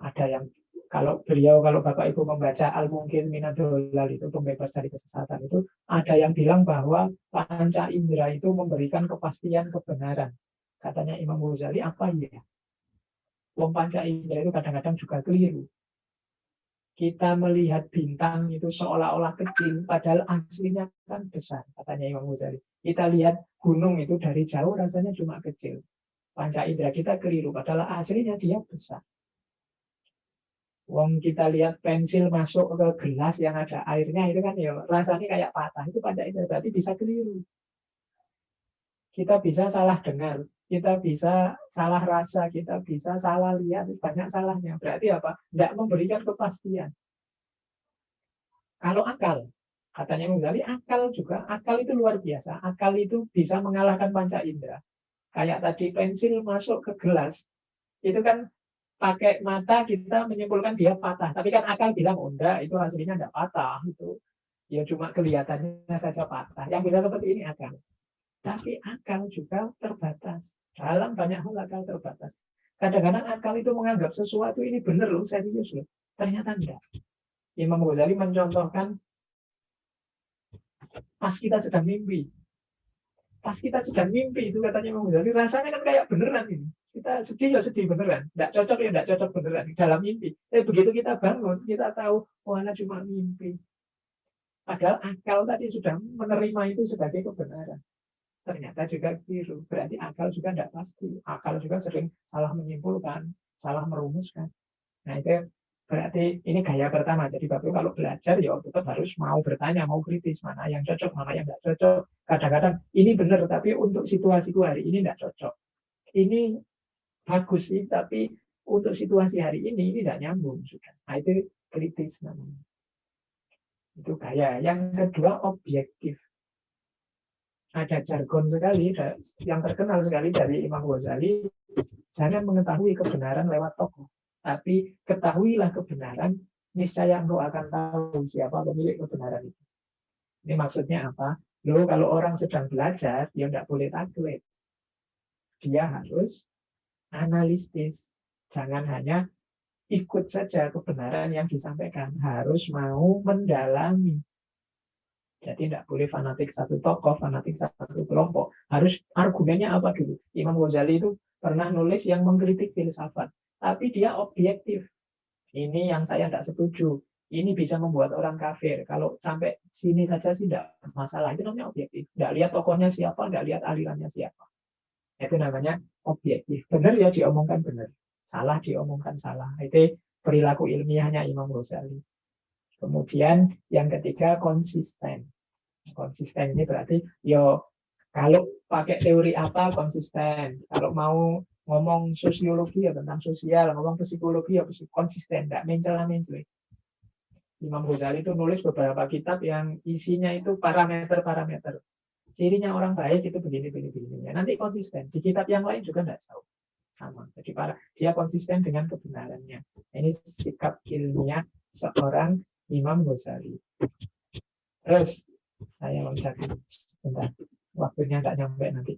Ada yang kalau Bapak Ibu membaca Al-Mungkin Minadolal itu pembebas dari kesesatan itu, ada yang bilang bahwa panca indera itu memberikan kepastian kebenaran. Katanya Imam Ghazali, apa ya? Wong panca indera itu kadang-kadang juga keliru. Kita melihat bintang itu seolah-olah kecil, padahal aslinya kan besar, katanya Imam Ghazali. Kita lihat gunung itu dari jauh rasanya cuma kecil. Panca indera kita keliru, padahal aslinya dia besar. Wong kita lihat pensil masuk ke gelas yang ada airnya itu kan ya rasanya kayak patah, itu panca indera, berarti bisa keliru. Kita bisa salah dengar, kita bisa salah rasa, kita bisa salah lihat, banyak salahnya. Berarti apa? Tidak memberikan kepastian. Kalau akal, Katanya Imam Ghazali, akal itu luar biasa. Akal itu bisa mengalahkan panca indera. Kayak tadi pensil masuk ke gelas, itu kan pakai mata kita menyimpulkan dia patah. Tapi kan akal bilang, oh enggak, itu hasilnya enggak patah. Itu ya cuma kelihatannya saja patah. Yang bisa seperti ini akal. Tapi akal juga terbatas. Dalam banyak hal akal terbatas. Kadang-kadang akal itu menganggap sesuatu ini benar loh, serius loh. Ternyata enggak. Imam Ghazali mencontohkan pas kita sedang mimpi. Pas kita sedang mimpi itu katanya Imam Ghazali, rasanya kan kayak beneran ini. Kita sedih ya sedih beneran. Enggak cocok ya enggak cocok beneran. Dalam mimpi. Begitu kita bangun, kita tahu, oh cuma mimpi. Padahal akal tadi sudah menerima itu sebagai kebenaran. Ternyata juga keliru. Berarti akal juga tidak pasti. Akal juga sering salah menyimpulkan, salah merumuskan. Nah itu berarti ini gaya pertama. Jadi Bapak kalau belajar ya tetap harus mau bertanya, mau kritis. Mana yang cocok, mana yang tidak cocok. Kadang-kadang ini benar, tapi untuk situasiku hari ini tidak cocok. Ini bagus sih, tapi untuk situasi hari ini tidak nyambung. Sudah. Nah itu kritis namanya. Itu gaya. Yang kedua objektif. Ada jargon sekali yang terkenal sekali dari Imam Ghazali, jangan mengetahui kebenaran lewat tokoh, tapi ketahuilah kebenaran, niscaya engkau akan tahu siapa pemilik kebenaran itu. Ini maksudnya apa? Loh, kalau orang sedang belajar, dia tidak boleh taklid. Dia harus analitis. Jangan hanya ikut saja kebenaran yang disampaikan, harus mau mendalami. Jadi tidak boleh fanatik satu tokoh, fanatik satu kelompok. Harus argumennya apa dulu. Imam Ghazali itu pernah nulis yang mengkritik filsafat. Tapi dia objektif. Ini yang saya tidak setuju. Ini bisa membuat orang kafir. Kalau sampai sini saja sih tidak masalah. Itu namanya objektif. Tidak lihat tokohnya siapa, tidak lihat alirannya siapa. Itu namanya objektif. Benar ya diomongkan benar. Salah diomongkan salah. Itu perilaku ilmiahnya Imam Ghazali. Kemudian yang ketiga konsisten. Konsisten ini berarti kalau pakai teori apa konsisten. Kalau mau ngomong sosiologi ya tentang sosial, ngomong psikologi ya konsisten, tidak mencela-mencela. Imam Ghazali itu nulis beberapa kitab yang isinya itu parameter-parameter. Cirinya orang baik itu begini. Nanti konsisten. Di kitab yang lain juga tidak tahu. Sama. Jadi dia konsisten dengan kebenarannya. Ini sikap ilmiah seorang Imam Ghazali. Terus saya loncat bentar, waktunya tidak nyampe nanti.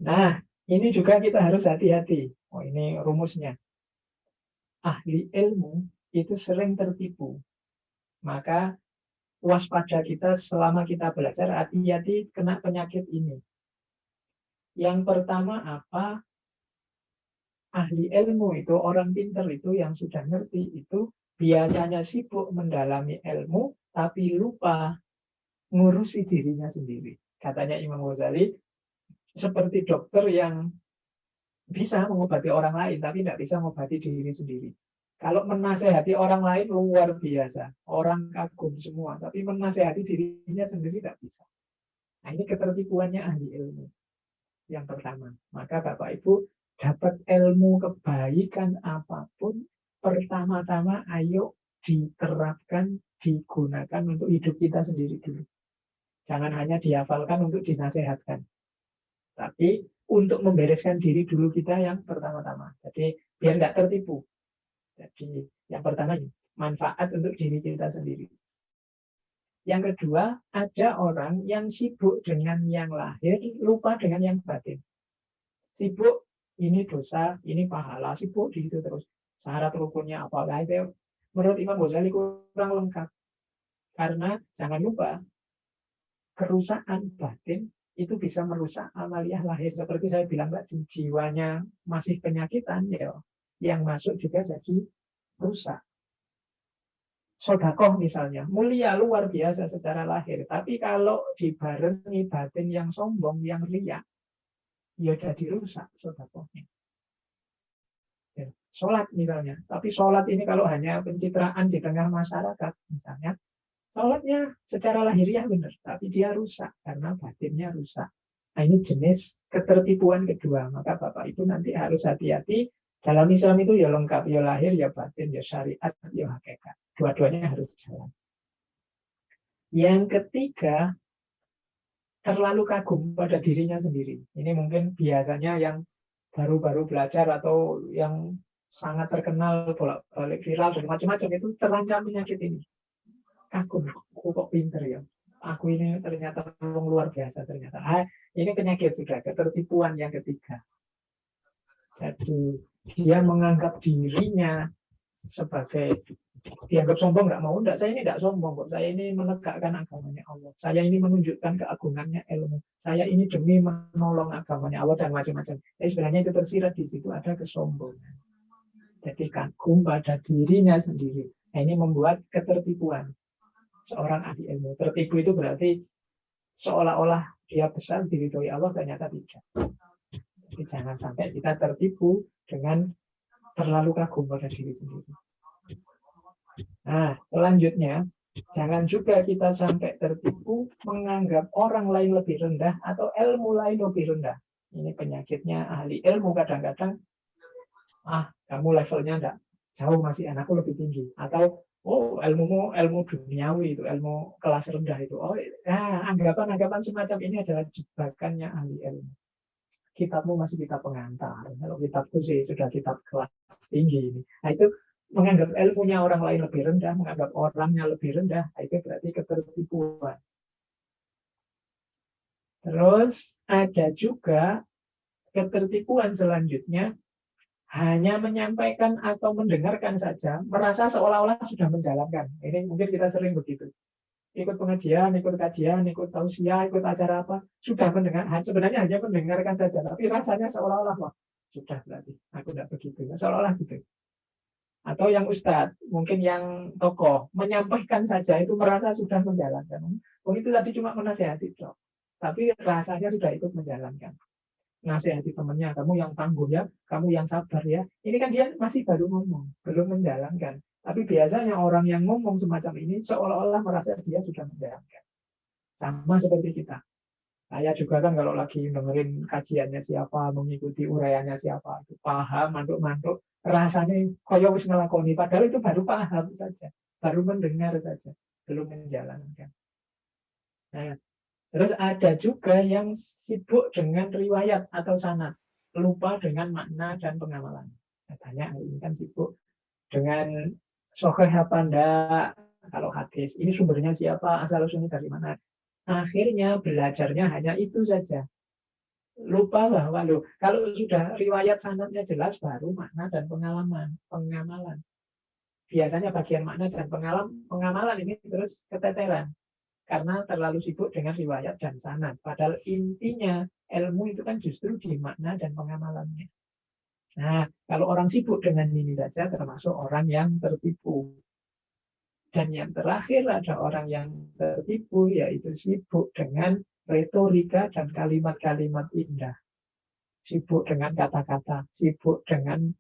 Nah, ini juga kita harus hati-hati. Oh, ini rumusnya. Ahli ilmu itu sering tertipu. Maka waspada kita selama kita belajar, hati-hati kena penyakit ini. Yang pertama apa? Ahli ilmu itu, orang pintar itu yang sudah ngerti itu biasanya sibuk mendalami ilmu, tapi lupa ngurusi dirinya sendiri. Katanya Imam Ghazali, seperti dokter yang bisa mengobati orang lain, tapi tidak bisa mengobati diri sendiri. Kalau menasehati orang lain luar biasa, orang kagum semua, tapi menasehati dirinya sendiri tidak bisa. Nah ini ketertipuannya ahli ilmu. Yang pertama, maka Bapak Ibu dapat ilmu kebaikan apapun, pertama-tama ayo diterapkan, digunakan untuk hidup kita sendiri dulu. Jangan hanya dihafalkan untuk dinasehatkan. Tapi untuk membereskan diri dulu kita yang pertama-tama. Jadi biar nggak tertipu. Jadi yang pertama manfaat untuk diri kita sendiri. Yang kedua, ada orang yang sibuk dengan yang lahir, lupa dengan yang batin. Sibuk, ini dosa, ini pahala, sibuk di situ terus. Syarat rukunnya apakah itu? Menurut Imam Ghazali kurang lengkap. Karena jangan lupa, kerusakan batin itu bisa merusak amaliah lahir. Seperti saya bilang tadi, jiwanya masih penyakitan, ya, yang masuk juga jadi rusak. Sedekah misalnya, mulia luar biasa secara lahir. Tapi kalau dibarengi batin yang sombong, yang riya, ya jadi rusak sedekahnya. Ya, sholat misalnya. Tapi sholat ini kalau hanya pencitraan di tengah masyarakat, misalnya, sholatnya secara lahiriah benar, tapi dia rusak karena batinnya rusak. Nah ini jenis ketertipuan kedua. Maka Bapak Ibu nanti harus hati-hati. Dalam Islam itu ya lengkap, ya lahir, ya batin, ya syariat, ya hakikat. Dua-duanya harus jalan. Yang ketiga, terlalu kagum pada dirinya sendiri. Ini mungkin biasanya yang baru-baru belajar atau yang sangat terkenal, bolak-balik viral dan macam-macam itu terancam penyakit ini. Kagum, aku kok pinter ya. Aku ini ternyata luar biasa ternyata. Ini penyakit sudah, ketertipuan yang ketiga. Jadi dia menganggap dirinya sebagai dianggap sombong, nggak mau, enggak, saya ini nggak sombong kok, saya ini menegakkan agamanya Allah, saya ini menunjukkan keagungannya ilmu, saya ini demi menolong agamanya Allah dan macam-macam. Sebenarnya itu tersirat di situ ada kesombongan. Jadi kagum pada dirinya sendiri. Nah, ini membuat ketertipuan seorang ahli ilmu. Tertipu itu berarti seolah-olah dia besar diridhoi Allah, ternyata tidak. Jadi jangan sampai kita tertipu dengan terlalu kagum pada diri sendiri. Nah, selanjutnya, jangan juga kita sampai tertipu menganggap orang lain lebih rendah atau ilmu lain lebih rendah. Ini penyakitnya ahli ilmu kadang-kadang, kamu levelnya enggak jauh, masih anakku lebih tinggi. Atau, ilmumu ilmu duniawi itu, ilmu kelas rendah itu. Anggapan-anggapan semacam ini adalah jebakannya ahli ilmu. Kitabmu masih kitab pengantar. Kalau kitabku sih sudah kitab kelas tinggi ini. Nah, itu menganggap ilmunya orang lain lebih rendah, menganggap orangnya lebih rendah, itu berarti ketertipuan. Terus ada juga ketertipuan selanjutnya, hanya menyampaikan atau mendengarkan saja, merasa seolah-olah sudah menjalankan. Ini mungkin kita sering begitu. Ikut pengajian, ikut kajian, ikut tausiah, ikut acara apa, sudah mendengar, sebenarnya hanya mendengarkan saja, tapi rasanya seolah-olah, wah, sudah berarti, aku tidak begitu. Seolah-olah gitu. Atau yang ustadz, mungkin yang tokoh, menyampaikan saja itu merasa sudah menjalankan. Itu tadi cuma menasihati, Dok. Tapi rasanya sudah ikut menjalankan. Nasihati temannya, kamu yang tangguh ya, kamu yang sabar ya. Ini kan dia masih baru ngomong, belum menjalankan. Tapi biasanya orang yang ngomong semacam ini seolah-olah merasa dia sudah menjalankan. Sama seperti kita. Saya juga kan kalau lagi dengerin kajiannya siapa, mengikuti uraiannya siapa, itu paham, mantuk-mantuk, rasanya koyo wis ngelakoni, padahal itu baru paham saja, baru mendengar saja, belum menjalankan. Nah, terus ada juga yang sibuk dengan riwayat atau sanad, lupa dengan makna dan pengamalan. Banyak ini kan sibuk dengan sahih apa enggak, kalau hadis, ini sumbernya siapa, asal-usulnya dari mana. Akhirnya belajarnya hanya itu saja. Lupa bahwa kalau sudah riwayat sanadnya jelas, baru makna dan pengamalan. Biasanya bagian makna dan pengamalan ini terus keteteran karena terlalu sibuk dengan riwayat dan sanad. Padahal intinya ilmu itu kan justru di makna dan pengamalannya. Nah, kalau orang sibuk dengan ini saja termasuk orang yang tertipu. Dan yang terakhir ada orang yang tertipu, yaitu sibuk dengan retorika dan kalimat-kalimat indah. Sibuk dengan kata-kata, sibuk dengan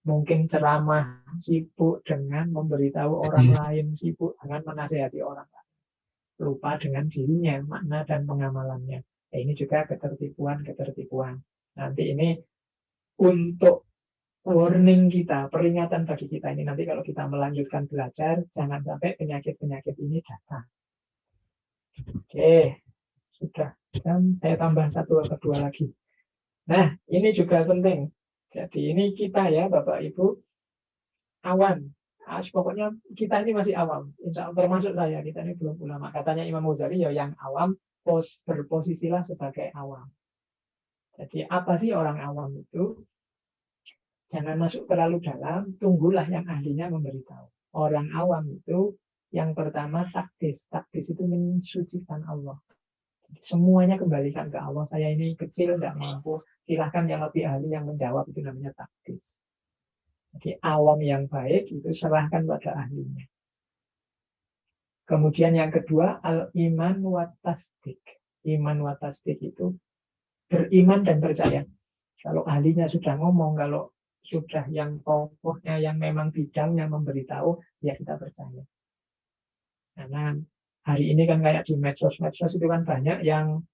mungkin ceramah, sibuk dengan memberitahu orang lain, sibuk dengan menasihati orang lain. Lupa dengan dirinya, makna dan pengamalannya. Ini juga ketertipuan. Nanti ini untuk warning kita, peringatan bagi kita ini. Nanti kalau kita melanjutkan belajar, jangan sampai penyakit-penyakit ini datang. Oke, sudah. Dan saya tambah satu atau dua lagi. Nah, ini juga penting. Jadi ini kita ya, Bapak Ibu, awam. Pokoknya kita ini masih awam. Insya Allah termasuk saya, kita ini belum ulama. Katanya Imam Ghazali, ya yang awam, berposisilah sebagai awam. Jadi apa sih orang awam itu? Jangan masuk terlalu dalam, tunggulah yang ahlinya memberitahu. Orang awam itu yang pertama takdis. Takdis itu mensucikan Allah. Semuanya kembalikan ke Allah. Saya ini kecil, tidak mampu. Silahkan yang lebih ahli yang menjawab, itu namanya takdis. Jadi awam yang baik itu serahkan pada ahlinya. Kemudian yang kedua, al-iman wa tasdik. Iman wa tasdik itu beriman dan percaya. Kalau ahlinya sudah ngomong, kalau sudah yang tokohnya yang memang bidangnya memberitahu, ya kita percaya. Karena hari ini kan kayak di medsos itu kan banyak yang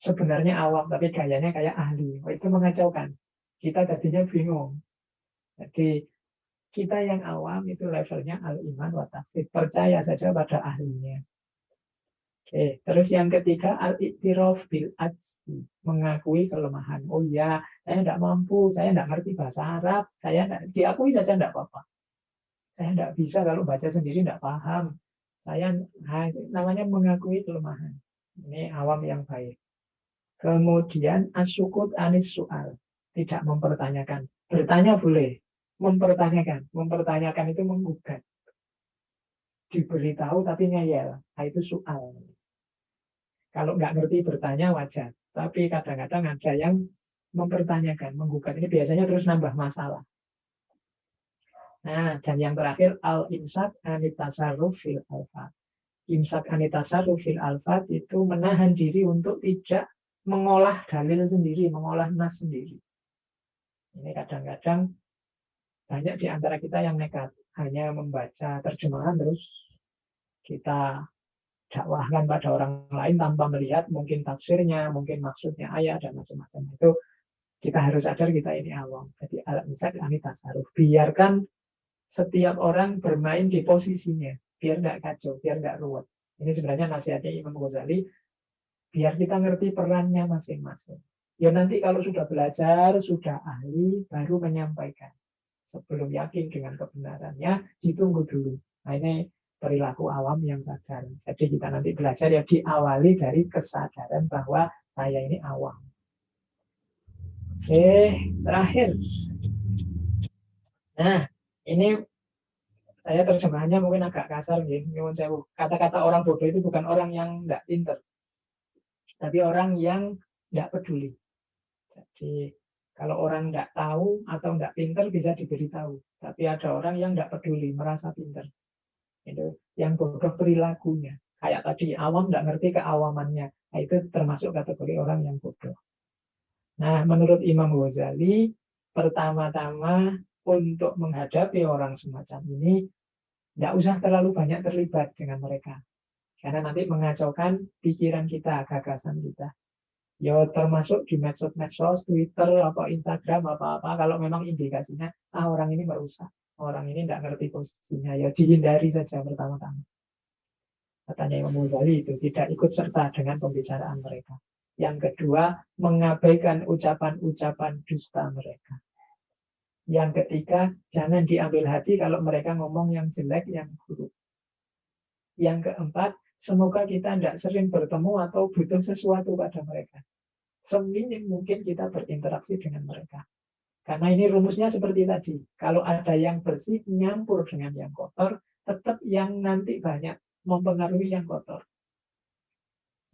sebenarnya awam tapi gayanya kayak ahli. Itu mengacaukan. Kita jadinya bingung. Jadi kita yang awam itu levelnya al-iman wa tasdik, percaya saja pada ahlinya. Terus yang ketiga al-i'tiraf bil ajzi, mengakui kelemahan. Oh iya, saya tidak mampu, saya tidak ngerti bahasa Arab, saya tidak, diakui saja tidak apa-apa. Saya tidak bisa kalau baca sendiri tidak paham. Saya namanya mengakui kelemahan. Ini awam yang baik. Kemudian asyukut anis soal, tidak mempertanyakan. Bertanya boleh, mempertanyakan. Mempertanyakan itu menggugat. Diberitahu tapi ngeyel. Nah, itu soal. Kalau nggak ngerti bertanya wajar. Tapi kadang-kadang ada yang mempertanyakan, menggugat. Ini biasanya terus nambah masalah. Nah, dan yang terakhir, al-imsak anitasarruf fil alfat. Imsak anitasarruf fil alfat itu menahan diri untuk tidak mengolah dalil sendiri, mengolah nas sendiri. Ini kadang-kadang banyak di antara kita yang nekat. Hanya membaca terjemahan terus kita dakwahkan pada orang lain tanpa melihat mungkin tafsirnya, mungkin maksudnya ayat dan macam-macam. Itu kita harus sadar kita ini awam. Jadi al-imsak anitasarruf. Biarkan setiap orang bermain di posisinya, biar nggak kacau, biar nggak ruwet. Ini sebenarnya nasihatnya Imam Ghazali, biar kita ngerti perannya masing-masing. Ya nanti kalau sudah belajar, sudah ahli, baru menyampaikan. Sebelum yakin dengan kebenarannya, ditunggu dulu. Nah ini perilaku awam yang sadar. Jadi kita nanti belajar ya diawali dari kesadaran bahwa saya ini awam. Terakhir. Nah, ini saya terjemahannya mungkin agak kasar, kata-kata orang bodoh itu bukan orang yang tidak pinter, tapi orang yang tidak peduli. Jadi kalau orang tidak tahu atau tidak pinter bisa diberitahu, tapi ada orang yang tidak peduli, merasa pinter. Itu yang bodoh perilakunya. Kayak tadi awam tidak ngerti keawamannya, nah, itu termasuk kategori orang yang bodoh. Nah, menurut Imam Ghazali, pertama-tama untuk menghadapi orang semacam ini, tidak usah terlalu banyak terlibat dengan mereka. Karena nanti mengacaukan pikiran kita, gagasan kita. Ya termasuk di medsos, Twitter, atau Instagram, apa-apa. Kalau memang indikasinya, orang ini merusak. Orang ini tidak ngerti posisinya. Ya dihindari saja pertama-tama. Katanya Imam Ghazali itu, tidak ikut serta dengan pembicaraan mereka. Yang kedua, mengabaikan ucapan-ucapan dusta mereka. Yang ketiga, jangan diambil hati kalau mereka ngomong yang jelek, yang buruk. Yang keempat, semoga kita tidak sering bertemu atau butuh sesuatu pada mereka. Seminim mungkin kita berinteraksi dengan mereka. Karena ini rumusnya seperti tadi. Kalau ada yang bersih, nyampur dengan yang kotor, tetap yang nanti banyak mempengaruhi yang kotor.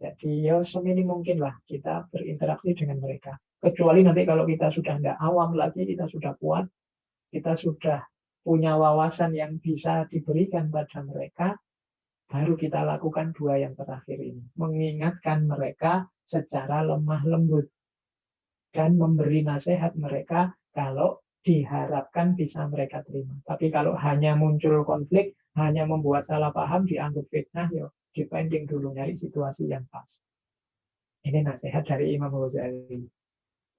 Jadi ya seminim mungkin lah kita berinteraksi dengan mereka. Kecuali nanti kalau kita sudah tidak awam lagi, kita sudah kuat, kita sudah punya wawasan yang bisa diberikan pada mereka, baru kita lakukan dua yang terakhir ini. Mengingatkan mereka secara lemah lembut. Dan memberi nasihat mereka kalau diharapkan bisa mereka terima. Tapi kalau hanya muncul konflik, hanya membuat salah paham, dianggap fitnah, ya dipending dulu nyari situasi yang pas. Ini nasihat dari Imam Ghazali.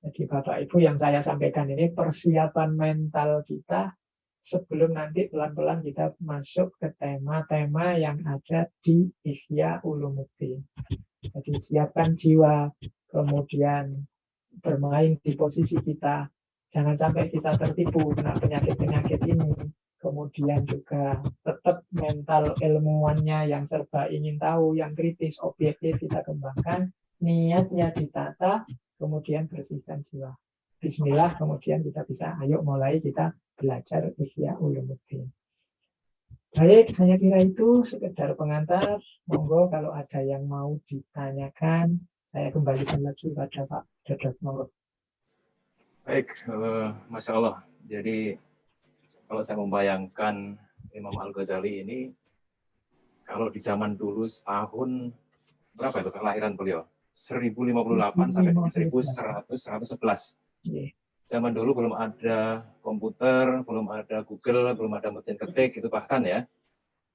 Jadi Bapak Ibu yang saya sampaikan ini persiapan mental kita sebelum nanti pelan-pelan kita masuk ke tema-tema yang ada di Ihya Ulumuddin. Jadi siapkan jiwa, kemudian bermain di posisi kita. Jangan sampai kita tertipu kena penyakit-penyakit ini. Kemudian juga tetap mental ilmuwannya yang serba ingin tahu, yang kritis, objektif kita kembangkan. Niatnya ditata, kemudian bersihkan jiwa. Bismillah, kemudian kita bisa, ayo mulai kita belajar Ihya Ulumuddin. Baik, saya kira itu sekedar pengantar. Monggo kalau ada yang mau ditanyakan, saya kembalikan lagi pada Pak Dodot. Monggo. Baik, Masya Allah. Jadi kalau saya membayangkan Imam Al-Ghazali ini, kalau di zaman dulu setahun, berapa itu kelahiran beliau? 1058 sampai 1111. Zaman dulu belum ada komputer, belum ada Google, belum ada mesin ketik, itu bahkan ya.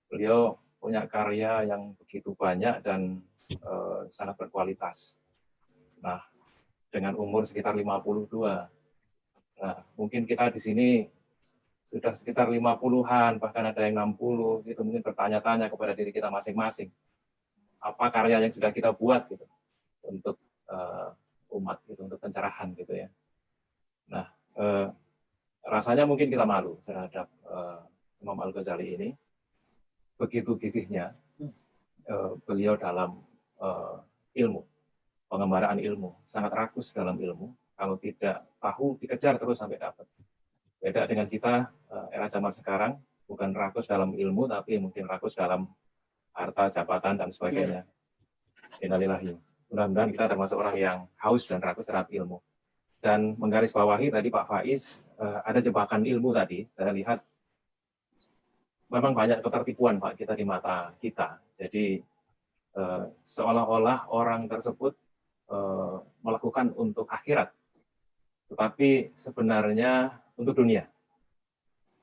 Beliau punya karya yang begitu banyak dan sangat berkualitas. Nah, dengan umur sekitar 52. Nah, mungkin kita di sini sudah sekitar 50-an, bahkan ada yang 60, gitu mungkin bertanya-tanya kepada diri kita masing-masing. apa karya yang sudah kita buat gitu untuk umat gitu, untuk pencerahan gitu ya. Nah, rasanya mungkin kita malu terhadap Imam Al-Ghazali ini. Begitu gigihnya beliau dalam ilmu, pengembaraan ilmu, sangat rakus dalam ilmu. Kalau tidak tahu, dikejar terus sampai dapat. Beda dengan kita era zaman sekarang, bukan rakus dalam ilmu, tapi mungkin rakus dalam harta, jabatan, dan sebagainya. Innalillahi. Mudah-mudahan kita termasuk orang yang haus dan rakus terhadap ilmu. Dan menggarisbawahi tadi Pak Faiz, ada jebakan ilmu tadi, saya lihat memang banyak ketertipuan Pak kita di mata kita. Jadi seolah-olah orang tersebut melakukan untuk akhirat, tetapi sebenarnya untuk dunia.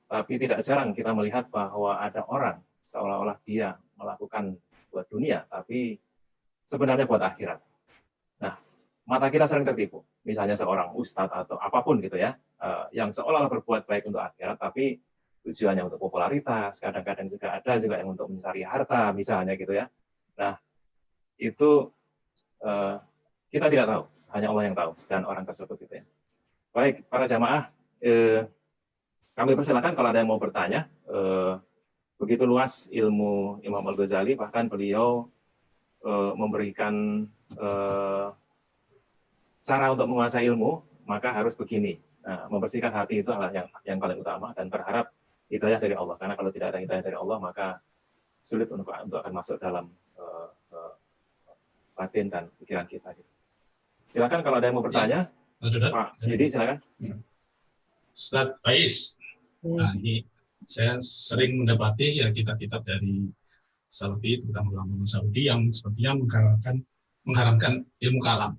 Tapi tidak jarang kita melihat bahwa ada orang seolah-olah dia melakukan buat dunia, tapi sebenarnya buat akhirat. Nah, mata kita sering tertipu. Misalnya seorang ustadz atau apapun gitu ya, yang seolah-olah berbuat baik untuk akhirat, tapi tujuannya untuk popularitas, kadang-kadang juga ada juga yang untuk mencari harta, misalnya gitu ya. Nah, itu kita tidak tahu, hanya Allah yang tahu, dan orang tersebut gitu ya. Baik, para jamaah, kami persilakan kalau ada yang mau bertanya. Begitu luas ilmu Imam Al-Ghazali, bahkan beliau memberikan cara untuk menguasai ilmu, maka harus begini. Nah, membersihkan hati itu adalah yang paling utama, dan berharap hidayah dari Allah. Karena kalau tidak ada hidayah dari Allah, maka sulit untuk akan masuk dalam batin dan pikiran kita. Silakan kalau ada yang mau bertanya. Ya, Pak Yudi, silakan. Ustaz Faiz, nah ini saya sering mendapati ya kitab-kitab dari Salafi, terutama ulama Saudi yang sepertinya mengharamkan ilmu kalam.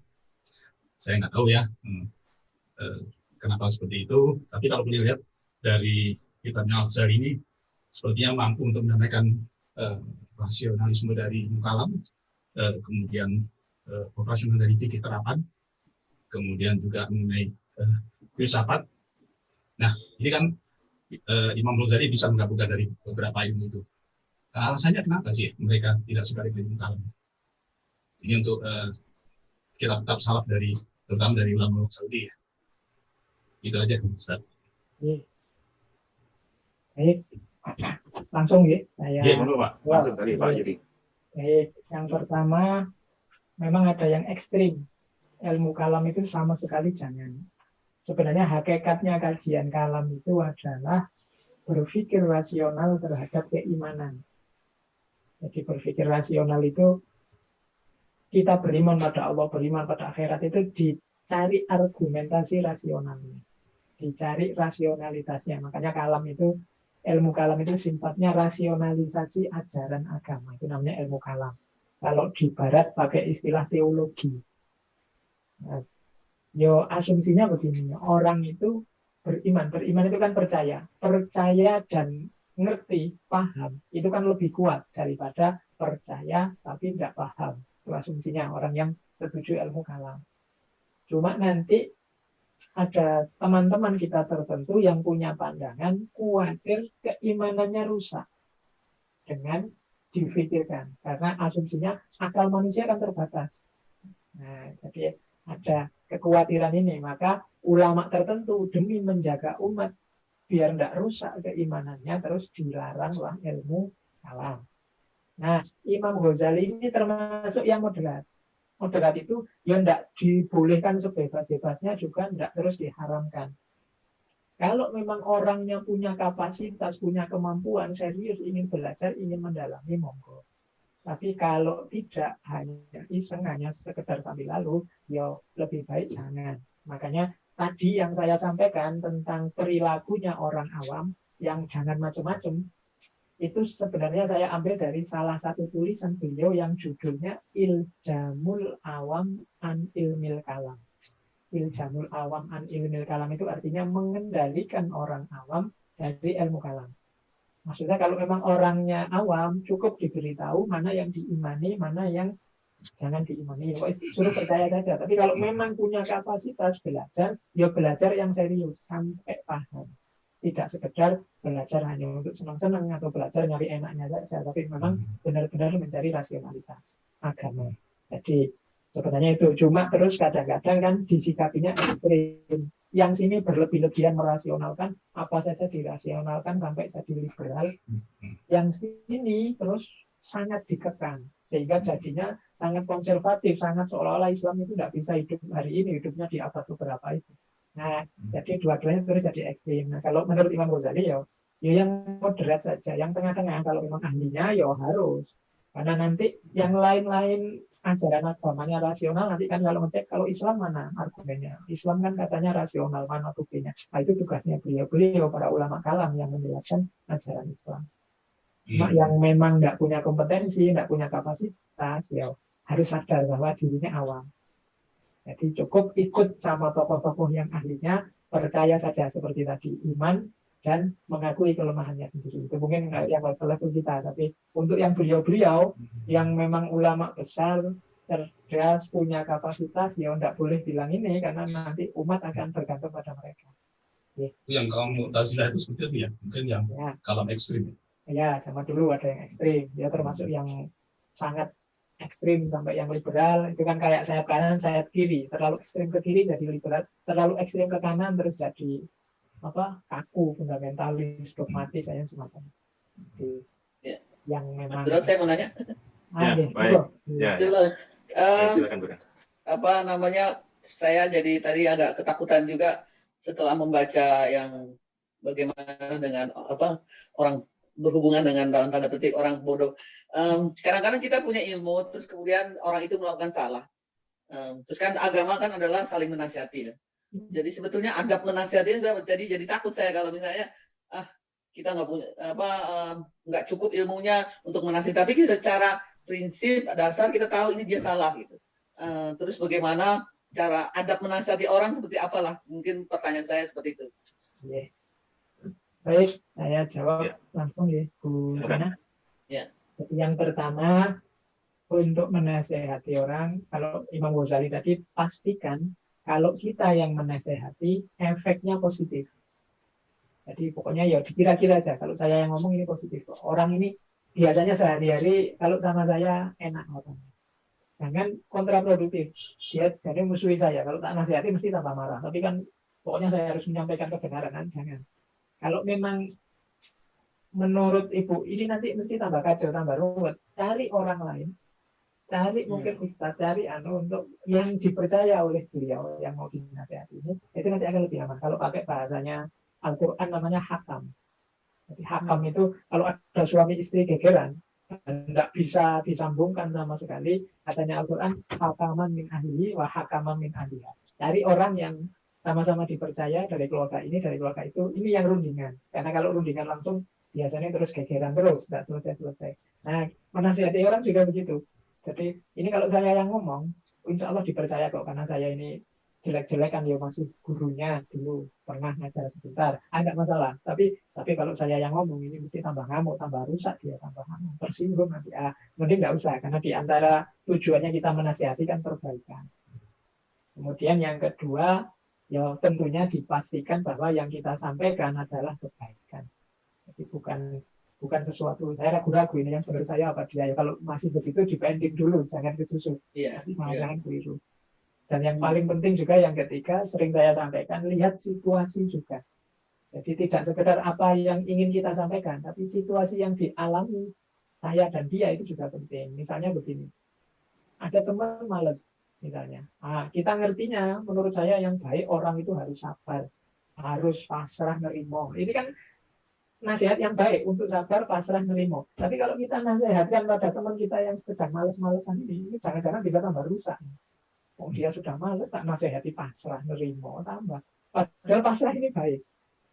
Saya nggak tahu ya kenapa seperti itu, tapi kalau boleh lihat dari kitabnya Al-Ghazali ini sepertinya mampu untuk mendamaikan rasionalisme dari ilmu kalam, kemudian operasional dari fikih terapan, kemudian juga mengenai filsafat. Nah, ini kan Imam Ghazali bisa menggabungkan dari beberapa ilmu itu. Alasannya kenapa sih mereka tidak suka dengan ilmu kalam? Ini untuk kitab-kitab salaf dari, terutama dari ulama Saudi ya. Itu aja, Ustaz. Baik, langsung ya saya. Iya, Pak. Langsung dari Pak Yudi. Baik, yang pertama memang ada yang ekstrim. Ilmu kalam itu sama sekali jangan. Sebenarnya hakikatnya kajian kalam itu adalah berpikir rasional terhadap keimanan. Jadi berpikir rasional itu kita beriman pada Allah, beriman pada akhirat itu dicari argumentasi rasionalnya, dicari rasionalitasnya. Makanya kalam itu, ilmu kalam itu sifatnya rasionalisasi ajaran agama. Itu namanya ilmu kalam. Kalau di Barat pakai istilah teologi. Nah, yo asumsinya begini, orang itu beriman itu kan percaya dan ngerti, paham, itu kan lebih kuat daripada percaya tapi tidak paham. Itu asumsinya orang yang setuju ilmu kalam. Cuma nanti ada teman-teman kita tertentu yang punya pandangan khawatir keimanannya rusak dengan difikirkan, karena asumsinya akal manusia kan terbatas. Nah, jadi ada kekhawatiran ini, maka ulama tertentu demi menjaga umat biar tidak rusak keimanannya terus dilaranglah ilmu kalam. Nah, Imam Ghazali ini termasuk yang moderat. Moderat itu ya tidak dibolehkan sebebas-bebasnya, juga tidak terus diharamkan. Kalau memang orangnya punya kapasitas, punya kemampuan, serius ingin belajar, ingin mendalami, monggo. Tapi kalau tidak, hanya iseng, hanya sekedar sambil lalu, ya lebih baik jangan. Makanya tadi yang saya sampaikan tentang perilakunya orang awam yang jangan macam-macam, itu sebenarnya saya ambil dari salah satu tulisan beliau yang judulnya Iljamul Awam an Ilmil Kalam. Iljamul Awam an Ilmil Kalam itu artinya mengendalikan orang awam dari ilmu kalam. Maksudnya kalau memang orangnya awam, cukup diberitahu mana yang diimani, mana yang jangan diimani. Suruh percaya saja. Tapi kalau memang punya kapasitas belajar, ya belajar yang serius sampai paham. tidak sekedar belajar hanya untuk senang-senang atau belajar nyari enaknya saja, tapi memang benar-benar mencari rasionalitas agama. Jadi sebenarnya itu cuma terus kadang-kadang kan disikapinya ekstrim. Yang sini berlebih-lebihan merasionalkan, apa saja dirasionalkan sampai jadi liberal. Yang sini terus sangat dikekang, sehingga jadinya sangat konservatif, sangat seolah-olah Islam itu tidak bisa hidup hari ini, hidupnya di abad beberapa itu. Nah, jadi dua-duanya terus jadi ekstrim. Nah, kalau menurut Imam Ghazali ya yang moderat saja, yang tengah-tengah. Kalau memang ahlinya ya harus, karena nanti yang lain-lain ajaran agamanya rasional, nanti kan kalau ngecek kalau Islam mana argumennya. Islam kan katanya rasional, mana buktinya. Nah, itu tugasnya beliau para ulama kalam yang menjelaskan ajaran Islam. Cuma yang memang nggak punya kompetensi, nggak punya kapasitas, ya harus sadar bahwa dirinya awam. Jadi cukup ikut sama tokoh-tokoh yang ahlinya, percaya saja seperti tadi, iman dan mengakui kelemahannya sendiri. Itu mungkin yang level kita, tapi untuk yang beliau-beliau yang memang ulama besar, cerdas, punya kapasitas, ya nggak boleh bilang ini karena nanti umat akan bergantung pada mereka. Yang kaum Mu'tazilah itu seperti itu ya, mungkin yang kalam ekstrim. Ya, sama dulu ada yang ekstrim, ya termasuk yang sangat ekstrim sampai yang liberal. Itu kan kayak sayap kanan, sayap kiri. Terlalu ekstrim ke kiri jadi liberal, terlalu ekstrim ke kanan terus jadi kaku, fundamentalis, dogmatis, saya semacam itu. Ya. Yang memang. Terus saya mau nanya. Baik. Silakan. Saya jadi tadi agak ketakutan juga setelah membaca yang bagaimana dengan orang berhubungan dengan dalam tanda petik orang bodoh. Kadang-kadang kita punya ilmu, terus kemudian orang itu melakukan salah. Terus kan agama kan adalah saling menasihati. Ya. Jadi sebetulnya adab menasihati jadi takut saya kalau misalnya kita nggak punya nggak cukup ilmunya untuk menasihati, tapi secara prinsip dasar kita tahu ini dia salah gitu. Terus bagaimana cara adab menasihati orang seperti apalah? Mungkin pertanyaan saya seperti itu. Yeah. Baik, saya jawab langsung ya, Bu Dana. Ya. Yang pertama, untuk menasehati orang, kalau Imam Ghazali tadi, pastikan kalau kita yang menasehati, efeknya positif. Jadi pokoknya ya dikira-kira aja, kalau saya yang ngomong ini positif. Orang ini biasanya sehari-hari, kalau sama saya enak ngomongnya. Jangan kontraproduktif. Dia jadi musuhi saya, kalau tak nasihati mesti tambah marah. Tapi kan pokoknya saya harus menyampaikan kebenaran, kan? Jangan. Kalau memang menurut Ibu, ini nanti mesti tambah kacau, tambah ruwet. Cari orang lain, cari mungkin ustadz, cari untuk yang dipercaya oleh beliau yang mau dinasihati ini, itu nanti akan lebih aman. Kalau pakai bahasanya Al-Quran namanya hakam. Jadi hakam itu kalau ada suami istri gegeran, tidak bisa disambungkan sama sekali, katanya Al-Quran, hakaman min ahlihi wa hakaman min ahliha. Cari orang yang sama-sama dipercaya dari keluarga ini, dari keluarga itu, ini yang rundingan. Karena kalau rundingan langsung, biasanya terus gegeran terus, nggak selesai-selesai. Nah, menasihati orang juga begitu. Jadi, ini kalau saya yang ngomong, insya Allah dipercaya kok, karena saya ini jelek-jelek kan, ya masih gurunya dulu, pernah ngajar sebentar, nggak masalah. Tapi kalau saya yang ngomong, ini mesti tambah ngamuk, tambah rusak dia, tambah ngamuk, tersinggung nanti. Mending nggak usah, karena di antara tujuannya kita menasihati kan perbaikan. Kemudian yang kedua, ya tentunya dipastikan bahwa yang kita sampaikan adalah kebaikan. Jadi bukan sesuatu, saya ragu-ragu ini yang benar saya apa dia. Ya, kalau masih begitu dipending dulu, jangan kesusu. Jangan keliru. Dan yang paling penting juga yang ketiga, sering saya sampaikan, lihat situasi juga. Jadi tidak sekedar apa yang ingin kita sampaikan, tapi situasi yang dialami saya dan dia itu juga penting. Misalnya begini, ada teman malas. Misalnya, kita ngertinya menurut saya yang baik orang itu harus sabar, harus pasrah nerimo. Ini kan nasihat yang baik untuk sabar, pasrah nerimo. Tapi kalau kita nasihatkan pada teman kita yang sedang males-malesan ini jangan-jangan bisa tambah rusak. Dia sudah males, tak nasihati pasrah nerimo, tambah. Padahal pasrah ini baik,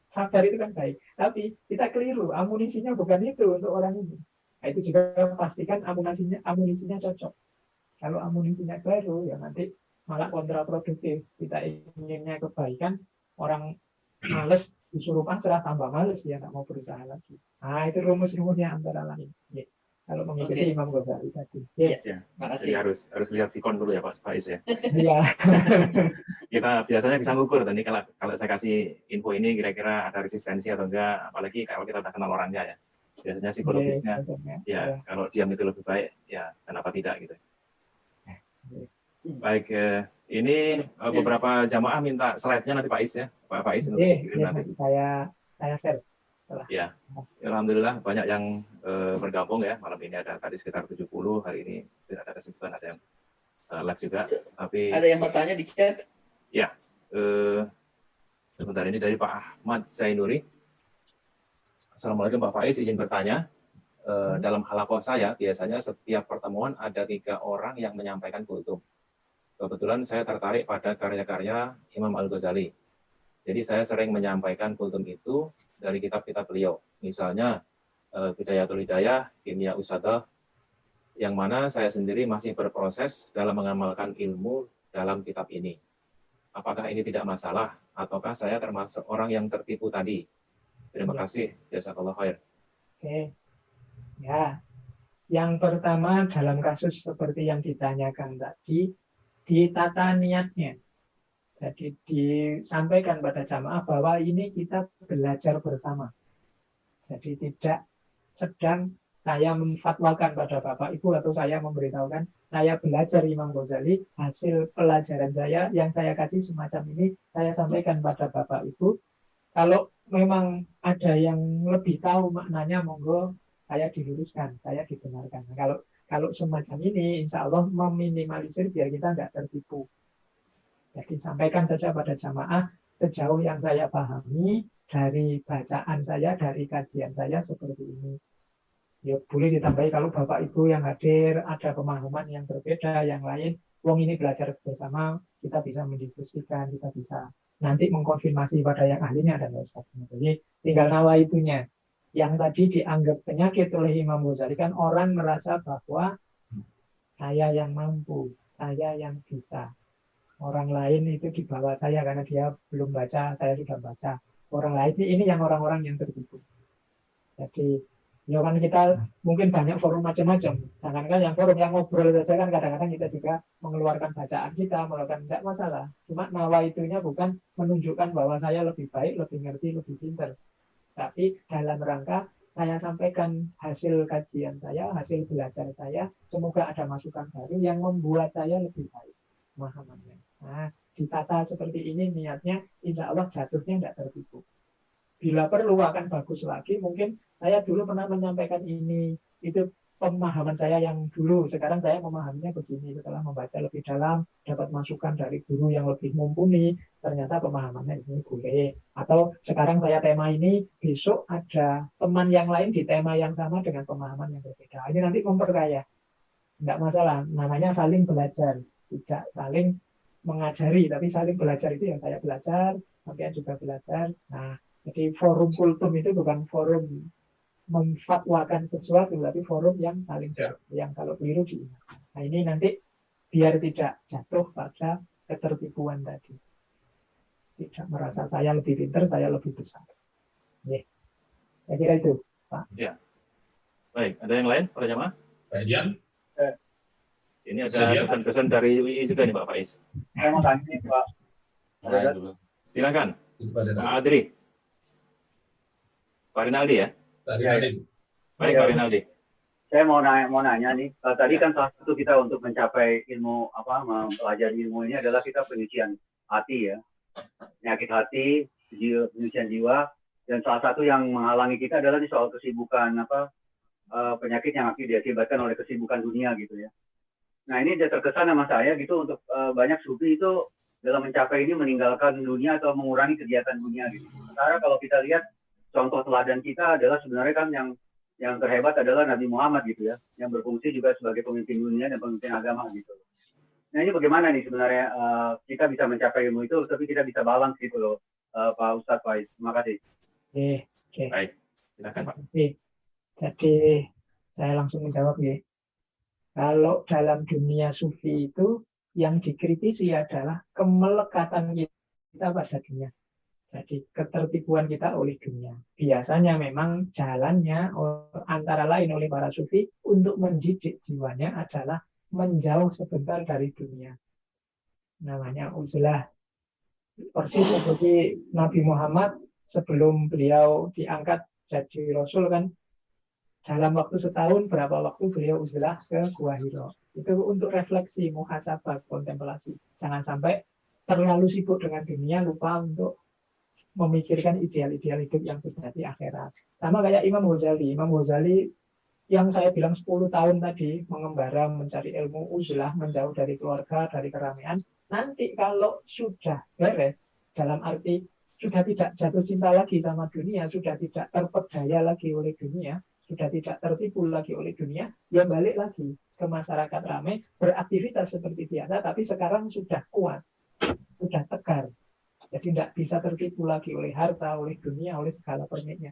sabar itu kan baik. Tapi kita keliru, amunisinya bukan itu untuk orang ini. Nah, itu juga pastikan amunisinya cocok. Kalau amunisinya baru, ya nanti malah kontraproduktif. Kita inginnya kebaikan, orang males disuruh pasrah, tambah males, dia nggak mau berusaha lagi. Nah, itu rumus-rumusnya antara lain. Ya. Kalau mengikuti Oke. Imam Ghazali tadi. Iya. Ya. Jadi Makasih. harus lihat sikon dulu ya Pak Faiz ya. Iya. Kita biasanya bisa ngukur tadi kalau saya kasih info ini kira-kira ada resistensi atau enggak, apalagi kalau kita udah kenal orangnya ya. Biasanya psikologisnya ya kalau diam itu lebih baik ya kenapa tidak gitu. Baik, ini beberapa jamaah minta slide-nya nanti Pak Is ya, Pak Faiz untuk dikirim nanti. Saya share. Ya, alhamdulillah banyak yang bergabung ya malam ini, ada tadi sekitar 70, hari ini tidak ada kesibukan, ada yang live juga. Tapi ada yang mau tanya di chat? Ya, sebentar, ini dari Pak Ahmad Zainuri. Assalamualaikum Pak Faiz, izin bertanya. Dalam halaqah saya biasanya setiap pertemuan ada 3 orang yang menyampaikan kultum. Kebetulan saya tertarik pada karya-karya Imam Al-Ghazali. Jadi saya sering menyampaikan kultum itu dari kitab-kitab beliau. Misalnya Bidayatul Hidayah, Kimia Usadah, yang mana saya sendiri masih berproses dalam mengamalkan ilmu dalam kitab ini. Apakah ini tidak masalah, ataukah saya termasuk orang yang tertipu tadi? Terima kasih. Jazakallah khair. Oke. Ya. Yang pertama dalam kasus seperti yang ditanyakan tadi, ditata niatnya. Jadi disampaikan pada jamaah bahwa ini kita belajar bersama. Jadi tidak sedang saya memfatwakan pada Bapak Ibu atau saya memberitahukan saya belajar Imam Ghazali, hasil pelajaran saya yang saya kaji semacam ini saya sampaikan pada Bapak Ibu. Kalau memang ada yang lebih tahu maknanya, monggo saya diluruskan, saya dibenarkan. Kalau semacam ini, insya Allah meminimalisir biar kita nggak tertipu. Jadi sampaikan saja pada jamaah sejauh yang saya pahami dari bacaan saya, dari kajian saya seperti ini. Ya boleh ditambahi kalau Bapak Ibu yang hadir ada pemahaman yang berbeda, yang lain, wong ini belajar bersama, kita bisa mendiskusikan, kita bisa nanti mengkonfirmasi pada yang ahlinya dan lain sebagainya. Jadi tinggal nawaitunya. Yang tadi dianggap penyakit oleh Imam Ghazali kan orang merasa bahwa saya yang mampu, saya yang bisa. Orang lain itu di bawah saya karena dia belum baca, saya sudah baca. Orang lain ini yang orang-orang yang tertipu. Jadi ya kan kita mungkin banyak forum macam-macam. Jangankan yang forum yang ngobrol saja kan kadang-kadang kita juga mengeluarkan bacaan kita, melakukan tidak masalah. Cuma nawaitunya bukan menunjukkan bahwa saya lebih baik, lebih ngerti, lebih pintar. Tapi dalam rangka saya sampaikan hasil kajian saya, hasil belajar saya, semoga ada masukan baru yang membuat saya lebih baik pemahamannya. Nah, ditata seperti ini niatnya, insya Allah jatuhnya tidak tertipu. Bila perlu akan bagus lagi, mungkin saya dulu pernah menyampaikan ini, itu pemahaman saya yang dulu, sekarang saya memahaminya begini, setelah membaca lebih dalam, dapat masukan dari guru yang lebih mumpuni, ternyata pemahamannya ini boleh. Atau sekarang saya tema ini, besok ada teman yang lain di tema yang sama dengan pemahaman yang berbeda. Ini nanti memperkaya. Tidak masalah, namanya saling belajar, tidak saling mengajari, tapi saling belajar. Itu yang saya belajar, sampai juga belajar. Nah, jadi forum kultum itu bukan forum memfatwakan sesuatu, tapi forum yang saling yang kalau keliru diingatkan. Nah ini nanti biar tidak jatuh pada ketertipuan tadi. Tidak merasa saya lebih pintar, saya lebih besar. Ya, saya kira itu, Pak. Ya. Baik, ada yang lain, para jamaah? Pak Dian? Ini ada pesan-pesan dari UI juga nih Pak Faiz. Saya mau tanya nih Pak. Silakan, Pak Adri. Pak Rinaldi ya? Baik, Pak Rinaldi. Saya mau nanya nih. Tadi kan salah satu kita untuk mencapai ilmu mempelajari ilmu ini adalah kita penyucian hati ya, penyakit hati, penyucian jiwa, dan salah satu yang menghalangi kita adalah di soal kesibukan penyakit yang diakibatkan oleh kesibukan dunia gitu ya. Nah ini dia terkesan sama saya gitu untuk banyak sufi itu dalam mencapai ini meninggalkan dunia atau mengurangi kegiatan dunia gitu. Sementara kalau kita lihat contoh teladan kita adalah sebenarnya kan yang terhebat adalah Nabi Muhammad gitu ya, yang berfungsi juga sebagai pemimpin dunia dan pemimpin agama gitu. Nah ini bagaimana nih sebenarnya kita bisa mencapai ilmu itu, tapi kita bisa balance gitu loh, Pak Ustadz Faiz. Terima kasih. Oke. Baik, silakan Pak. Jadi saya langsung menjawab ya. Kalau dalam dunia sufi itu yang dikritisi adalah kemelekatan kita pada dunia. Jadi ketertipuan kita oleh dunia. Biasanya memang jalannya antara lain oleh para sufi untuk mendidik jiwanya adalah menjauh sebentar dari dunia. Namanya uzlah. Persis seperti Nabi Muhammad sebelum beliau diangkat jadi Rasul kan, dalam waktu setahun berapa waktu beliau uzlah ke Gua Hiro. Itu untuk refleksi, muhasabah, kontemplasi. Jangan sampai terlalu sibuk dengan dunia, lupa untuk memikirkan ideal-ideal hidup yang sejati akhirat. Sama kayak Imam Ghazali. Imam Ghazali yang saya bilang 10 tahun tadi, mengembara, mencari ilmu, uzlah, menjauh dari keluarga, dari keramaian. Nanti kalau sudah beres, dalam arti sudah tidak jatuh cinta lagi sama dunia, sudah tidak terpedaya lagi oleh dunia, sudah tidak tertipu lagi oleh dunia, ya balik lagi ke masyarakat ramai, beraktivitas seperti biasa, tapi sekarang sudah kuat, sudah tegar. Jadi tidak bisa tertipu lagi oleh harta, oleh dunia, oleh segala perniknya.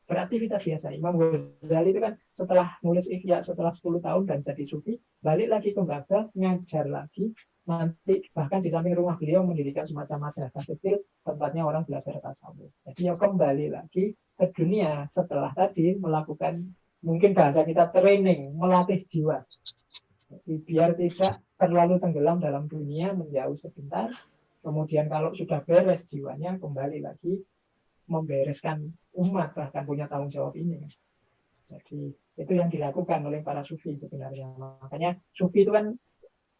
Beraktivitas biasa. Imam Ghazali itu kan setelah nulis Ihya, setelah 10 tahun dan jadi sufi, balik lagi ke Baghdad, ngajar lagi. Nanti bahkan di samping rumah beliau mendirikan semacam madrasah kecil, tempatnya orang belajar tasawuf. Jadi ya kembali lagi ke dunia setelah tadi melakukan, mungkin bahasa kita training, melatih jiwa. Jadi biar tidak terlalu tenggelam dalam dunia, menjauh sebentar. Kemudian kalau sudah beres jiwanya, kembali lagi membereskan umat, bahkan punya tanggung jawab ini. Jadi itu yang dilakukan oleh para sufi sebenarnya. Makanya sufi itu kan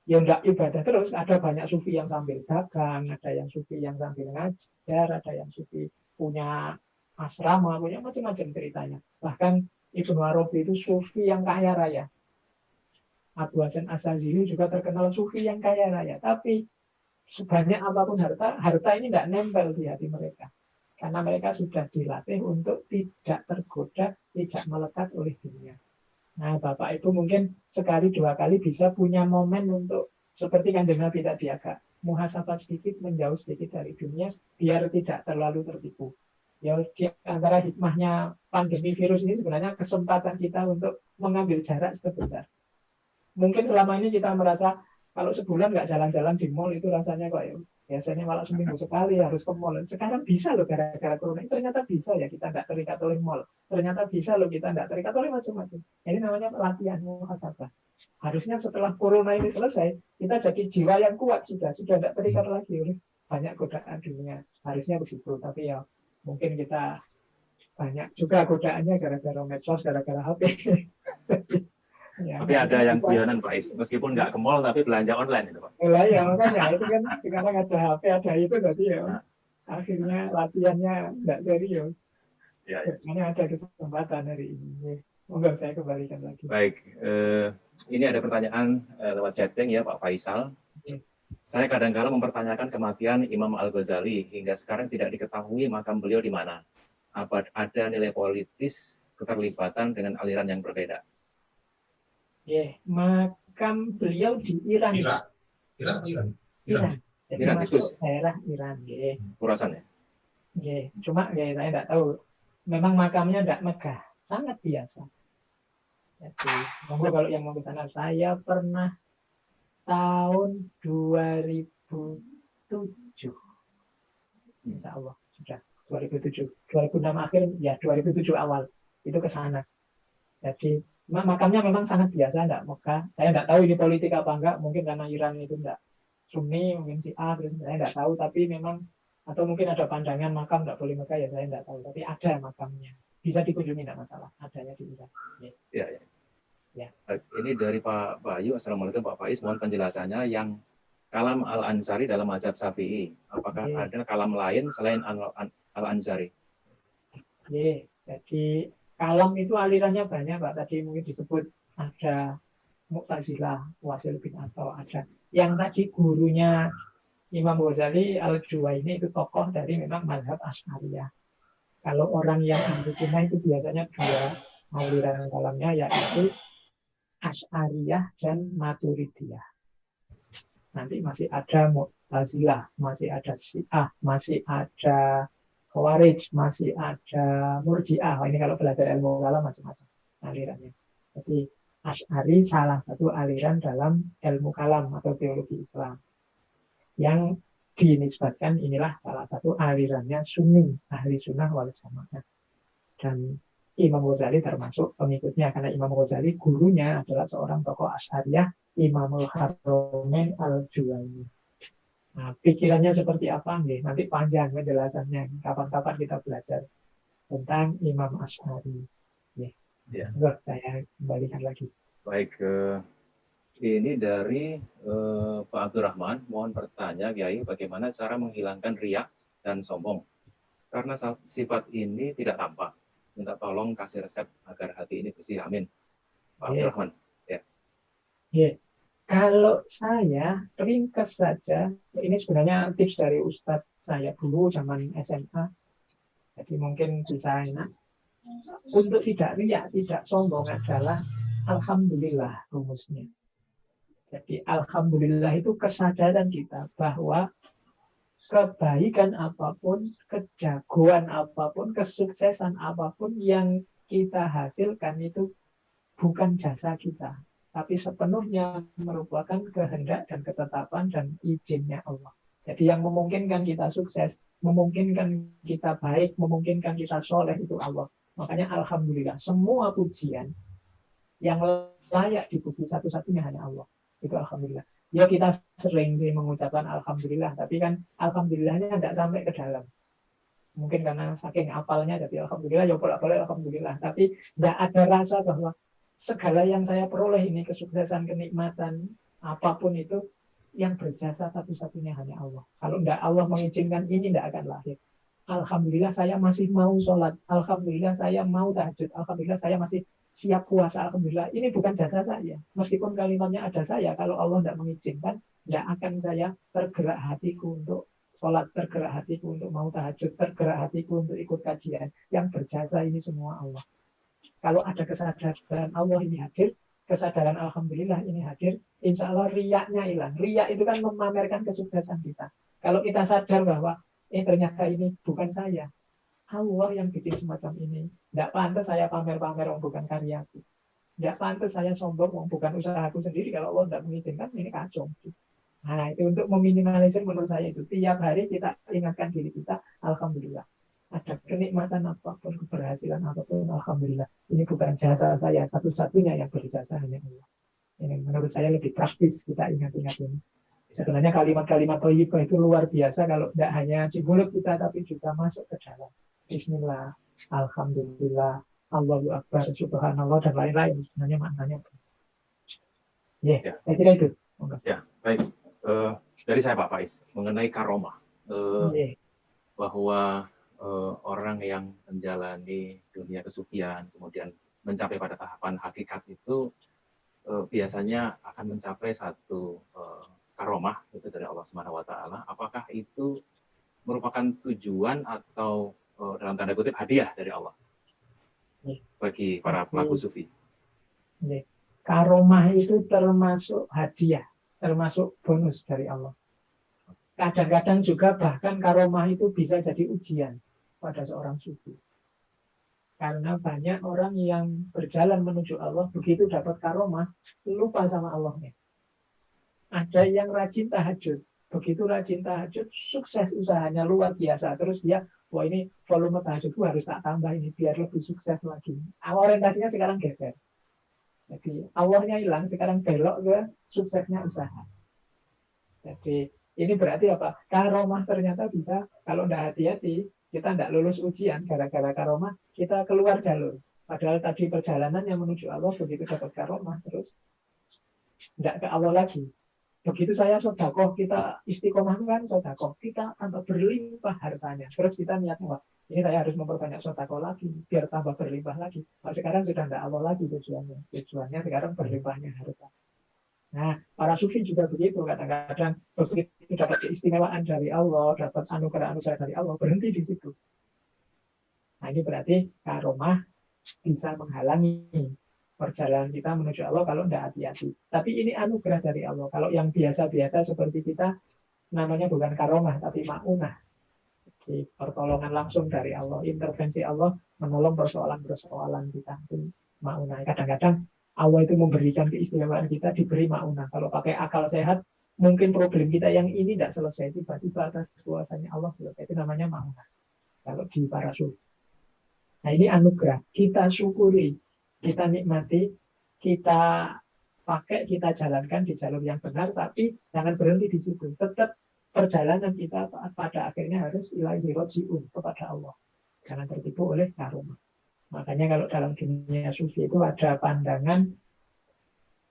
ya enggak ibadah terus, ada banyak sufi yang sambil dagang, ada yang sufi yang sambil ngajar, ada yang sufi punya asrama, punya macam-macam ceritanya. Bahkan Ibnu Arabi itu sufi yang kaya raya. Abu Hasan Asy'ari juga terkenal sufi yang kaya raya, tapi sebanyak apapun harta ini tidak nempel di hati mereka. Karena mereka sudah dilatih untuk tidak tergoda, tidak melekat oleh dunia. Nah, Bapak Ibu mungkin sekali dua kali bisa punya momen untuk seperti Kanjeng Nabi tadi, agak muhasabah sedikit, menjauh sedikit dari dunia, biar tidak terlalu tertipu. Ya, di antara hikmahnya pandemi virus ini sebenarnya kesempatan kita untuk mengambil jarak sebentar. Mungkin selama ini kita merasa kalau sebulan nggak jalan-jalan di mall itu rasanya kok ya biasanya malah seminggu sekali harus ke mall. Sekarang bisa loh gara-gara corona. Ternyata bisa ya kita nggak terikat oleh mall. Ternyata bisa loh kita nggak terikat oleh macam-macam. Ini namanya latihan muhasabah. Harusnya setelah corona ini selesai, kita jadi jiwa yang kuat sudah tidak terikat lagi oleh banyak godaan dunia. Harusnya begitu. Tapi ya mungkin kita banyak juga godaannya gara-gara medsos, gara-gara HP. Ya, Tapi ada yang guyonan Pak Is, meskipun nggak ke mall tapi belanja online itu Pak. lah ya makanya itu kan sekarang ada HP ada itu berarti ya akhirnya latihannya nggak serius. Ya. Makanya ada kesempatan hari ini. Monggo saya kembalikan lagi. Baik, ini ada pertanyaan lewat chatting ya Pak Faisal. Saya kadang-kala mempertanyakan kematian Imam Al-Ghazali hingga sekarang tidak diketahui makam beliau di mana. Apa ada nilai politis keterlibatan dengan aliran yang berbeda? Makam beliau di Iran. Iran. Jadi Iran, masuk daerah Iran. Khurasan ya? Cuma saya tidak tahu. Memang makamnya tidak megah, sangat biasa. Jadi, kalau yang mau ke sana, saya pernah tahun 2007. Insya Allah sudah 2007, 2006 akhir, ya 2007 awal itu ke sana. Jadi makamnya memang sangat biasa, tidak megah. Saya tidak tahu ini politik apa enggak, mungkin karena Iran itu tidak Sunni, mungkin Syiah, saya tidak tahu. Tapi memang, atau mungkin ada pandangan makam tidak boleh megah, ya saya tidak tahu. Tapi ada makamnya, bisa dikunjungi, tidak masalah, adanya di Iran. Ya. Ini dari Pak Bayu. Assalamualaikum Pak Faiz, mohon penjelasannya yang kalam Al-Ansari dalam mazhab Syafi'i. Apakah ada kalam lain selain Al-Ansari? Jadi kalam itu alirannya banyak Pak. Tadi mungkin disebut ada Mu'tazilah, Wasil bin Atha, ada yang tadi gurunya Imam Ghazali, Al-Juwaini itu tokoh dari memang mazhab Asy'ariyah. Kalau orang yang ahli sunnah itu biasanya dua aliran kalamnya, yaitu Asy'ariyah dan Maturidiyah. Nanti masih ada Mu'tazilah, masih ada Syiah, masih ada Khawarij, masih ada Murji'ah. Ini kalau belajar ilmu kalam macam-macam alirannya. Jadi Asy'ari salah satu aliran dalam ilmu kalam atau teologi Islam. Yang dinisbatkan inilah salah satu alirannya Sunni, ahli sunnah wal jamaah. Dan Imam Ghazali termasuk pengikutnya, karena Imam Ghazali gurunya adalah seorang tokoh Asy'ariyah, Imamul Haramain Al-Juwaini. Nah, pikirannya seperti apa nih? Nanti panjang penjelasannya. Kapan-kapan kita belajar tentang Imam Asy'ari. Ya. Saya kembalikan lagi. Baik, ini dari Pak Abdurrahman. Mohon bertanya, Kiai, bagaimana cara menghilangkan riya dan sombong? Karena sifat ini tidak tampak. Minta tolong kasih resep agar hati ini bersih. Amin. Pak Abdurrahman. Ya. Kalau saya ringkas saja, ini sebenarnya tips dari Ustadz saya dulu zaman SMA. Jadi mungkin bisa enak. Untuk tidak riak, tidak sombong adalah alhamdulillah rumusnya. Jadi alhamdulillah itu kesadaran kita bahwa kebaikan apapun, kejagoan apapun, kesuksesan apapun yang kita hasilkan itu bukan jasa kita, tapi sepenuhnya merupakan kehendak dan ketetapan dan izinnya Allah. Jadi yang memungkinkan kita sukses, memungkinkan kita baik, memungkinkan kita soleh itu Allah. Makanya alhamdulillah, semua pujian yang layak dipuji satu-satunya hanya Allah. Itu alhamdulillah. Ya kita sering sih mengucapkan alhamdulillah, tapi kan alhamdulillahnya tidak sampai ke dalam. Mungkin karena saking apalnya, jadi alhamdulillah, ya bolak-balik alhamdulillah. Tapi tidak ada rasa bahwa segala yang saya peroleh ini, kesuksesan, kenikmatan, apapun itu, yang berjasa satu-satunya hanya Allah. Kalau tidak Allah mengizinkan ini, tidak akan lahir. Alhamdulillah saya masih mau sholat. Alhamdulillah saya mau tahajud. Alhamdulillah saya masih siap puasa. Alhamdulillah ini bukan jasa saya. Meskipun kalimatnya ada saya, kalau Allah tidak mengizinkan, tidak akan saya tergerak hatiku untuk sholat, tergerak hatiku untuk mau tahajud, tergerak hatiku untuk ikut kajian. Yang berjasa ini semua Allah. Kalau ada kesadaran Allah ini hadir, kesadaran alhamdulillah ini hadir, insya Allah riyaknya hilang. Riyak itu kan memamerkan kesuksesan kita. Kalau kita sadar bahwa ternyata ini bukan saya, Allah yang bikin semacam ini. Tidak pantas saya pamer-pamer, bukan karyaku. Tidak pantas saya sombong, bukan usahaku sendiri. Kalau Allah tidak mengizinkan, ini kacau. Nah, itu untuk meminimalisir menurut saya itu. Tiap hari kita ingatkan diri kita, alhamdulillah. Ada kenikmatan apapun, keberhasilan apapun, alhamdulillah. Ini bukan jasa saya, satu-satunya yang berjasa hanya Allah. Ini menurut saya lebih praktis kita ingat-ingat ini. Sebenarnya kalimat-kalimat thayyibah itu luar biasa kalau tidak hanya di mulut kita, tapi juga masuk ke dalam. Bismillah, alhamdulillah, Allahu Akbar, subhanallah, dan lain-lain. Sebenarnya maknanya. Saya kira itu. Ya, baik. Dari saya Pak Faiz, mengenai karomah. Bahwa orang yang menjalani dunia kesufian, kemudian mencapai pada tahapan hakikat itu, biasanya akan mencapai satu karomah itu dari Allah Subhanahu wa taala. Apakah itu merupakan tujuan atau dalam tanda kutip hadiah dari Allah bagi para pelaku sufi? Karomah itu termasuk hadiah, termasuk bonus dari Allah. Kadang-kadang juga bahkan karomah itu bisa jadi ujian pada seorang sufi. Karena banyak orang yang berjalan menuju Allah, begitu dapat karomah, lupa sama Allahnya. Ada yang rajin tahajud. Begitu rajin tahajud, sukses usahanya luar biasa. Terus dia, wah ini volume tahajudku harus tak tambah ini, biar lebih sukses lagi. Orientasinya sekarang geser. Jadi Allahnya hilang, sekarang belok ke suksesnya usaha. Jadi ini berarti apa? Karomah ternyata bisa, kalau tidak hati-hati, kita tidak lulus ujian. Gara-gara karomah, kita keluar jalur. Padahal tadi perjalanan yang menuju Allah, begitu dapat karomah, terus tidak ke Allah lagi. Begitu saya sodakoh, kita istiqomah kan sodakoh, kita tambah berlimpah hartanya. Terus kita niatnya, wah, ini saya harus memperbanyak sodakoh lagi, biar tambah berlimpah lagi. Nah, sekarang sudah tidak Allah lagi tujuannya. Tujuannya sekarang berlimpahnya harta. Nah, para sufi juga begitu. Kadang-kadang begitu dapat keistimewaan dari Allah, dapat anugerah-anugerah dari Allah, berhenti di situ. Nah, ini berarti karomah bisa menghalangi perjalanan kita menuju Allah kalau tidak hati-hati. Tapi ini anugerah dari Allah. Kalau yang biasa-biasa seperti kita, namanya bukan karomah, tapi ma'unah. Jadi pertolongan langsung dari Allah, intervensi Allah menolong persoalan-persoalan kita. Itu ma'unah. Kadang-kadang Allah itu memberikan keistimewaan kita, diberi ma'unah. Kalau pakai akal sehat, mungkin problem kita yang ini tidak selesai, tiba-tiba atas kuasanya Allah selesai. Itu namanya ma'unah. Kalau di para sufi. Nah ini anugerah. Kita syukuri, kita nikmati, kita pakai, kita jalankan di jalur yang benar, tapi jangan berhenti di situ. Tetap perjalanan kita pada akhirnya harus ilaihi roji'un, kepada Allah. Jangan tertipu oleh karomah. Makanya kalau dalam dunia sufi itu ada pandangan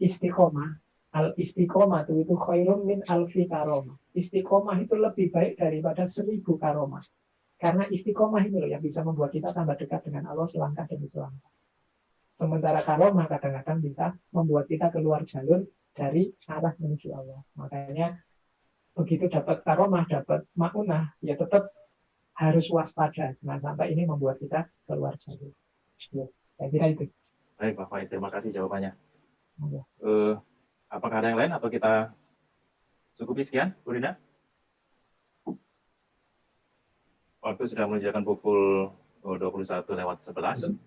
istiqomah. Al-istiqomah itu khairun min alfi karomah. Istiqomah itu lebih baik daripada 1000 karomah. Karena istiqomah itu loh yang bisa membuat kita tambah dekat dengan Allah selangkah demi selangkah. Sementara karomah kadang-kadang bisa membuat kita keluar jalur dari arah menuju Allah. Makanya begitu dapat karomah, dapat ma'unah, ya tetap harus waspada. Jangan sampai ini membuat kita keluar jalur. Ya, saya kira itu. Baik Pak Faiz, terima kasih jawabannya. Ya. Apakah ada yang lain atau kita cukupi sekian, Bu Rina? Waktu sudah menunjukkan pukul 21:11.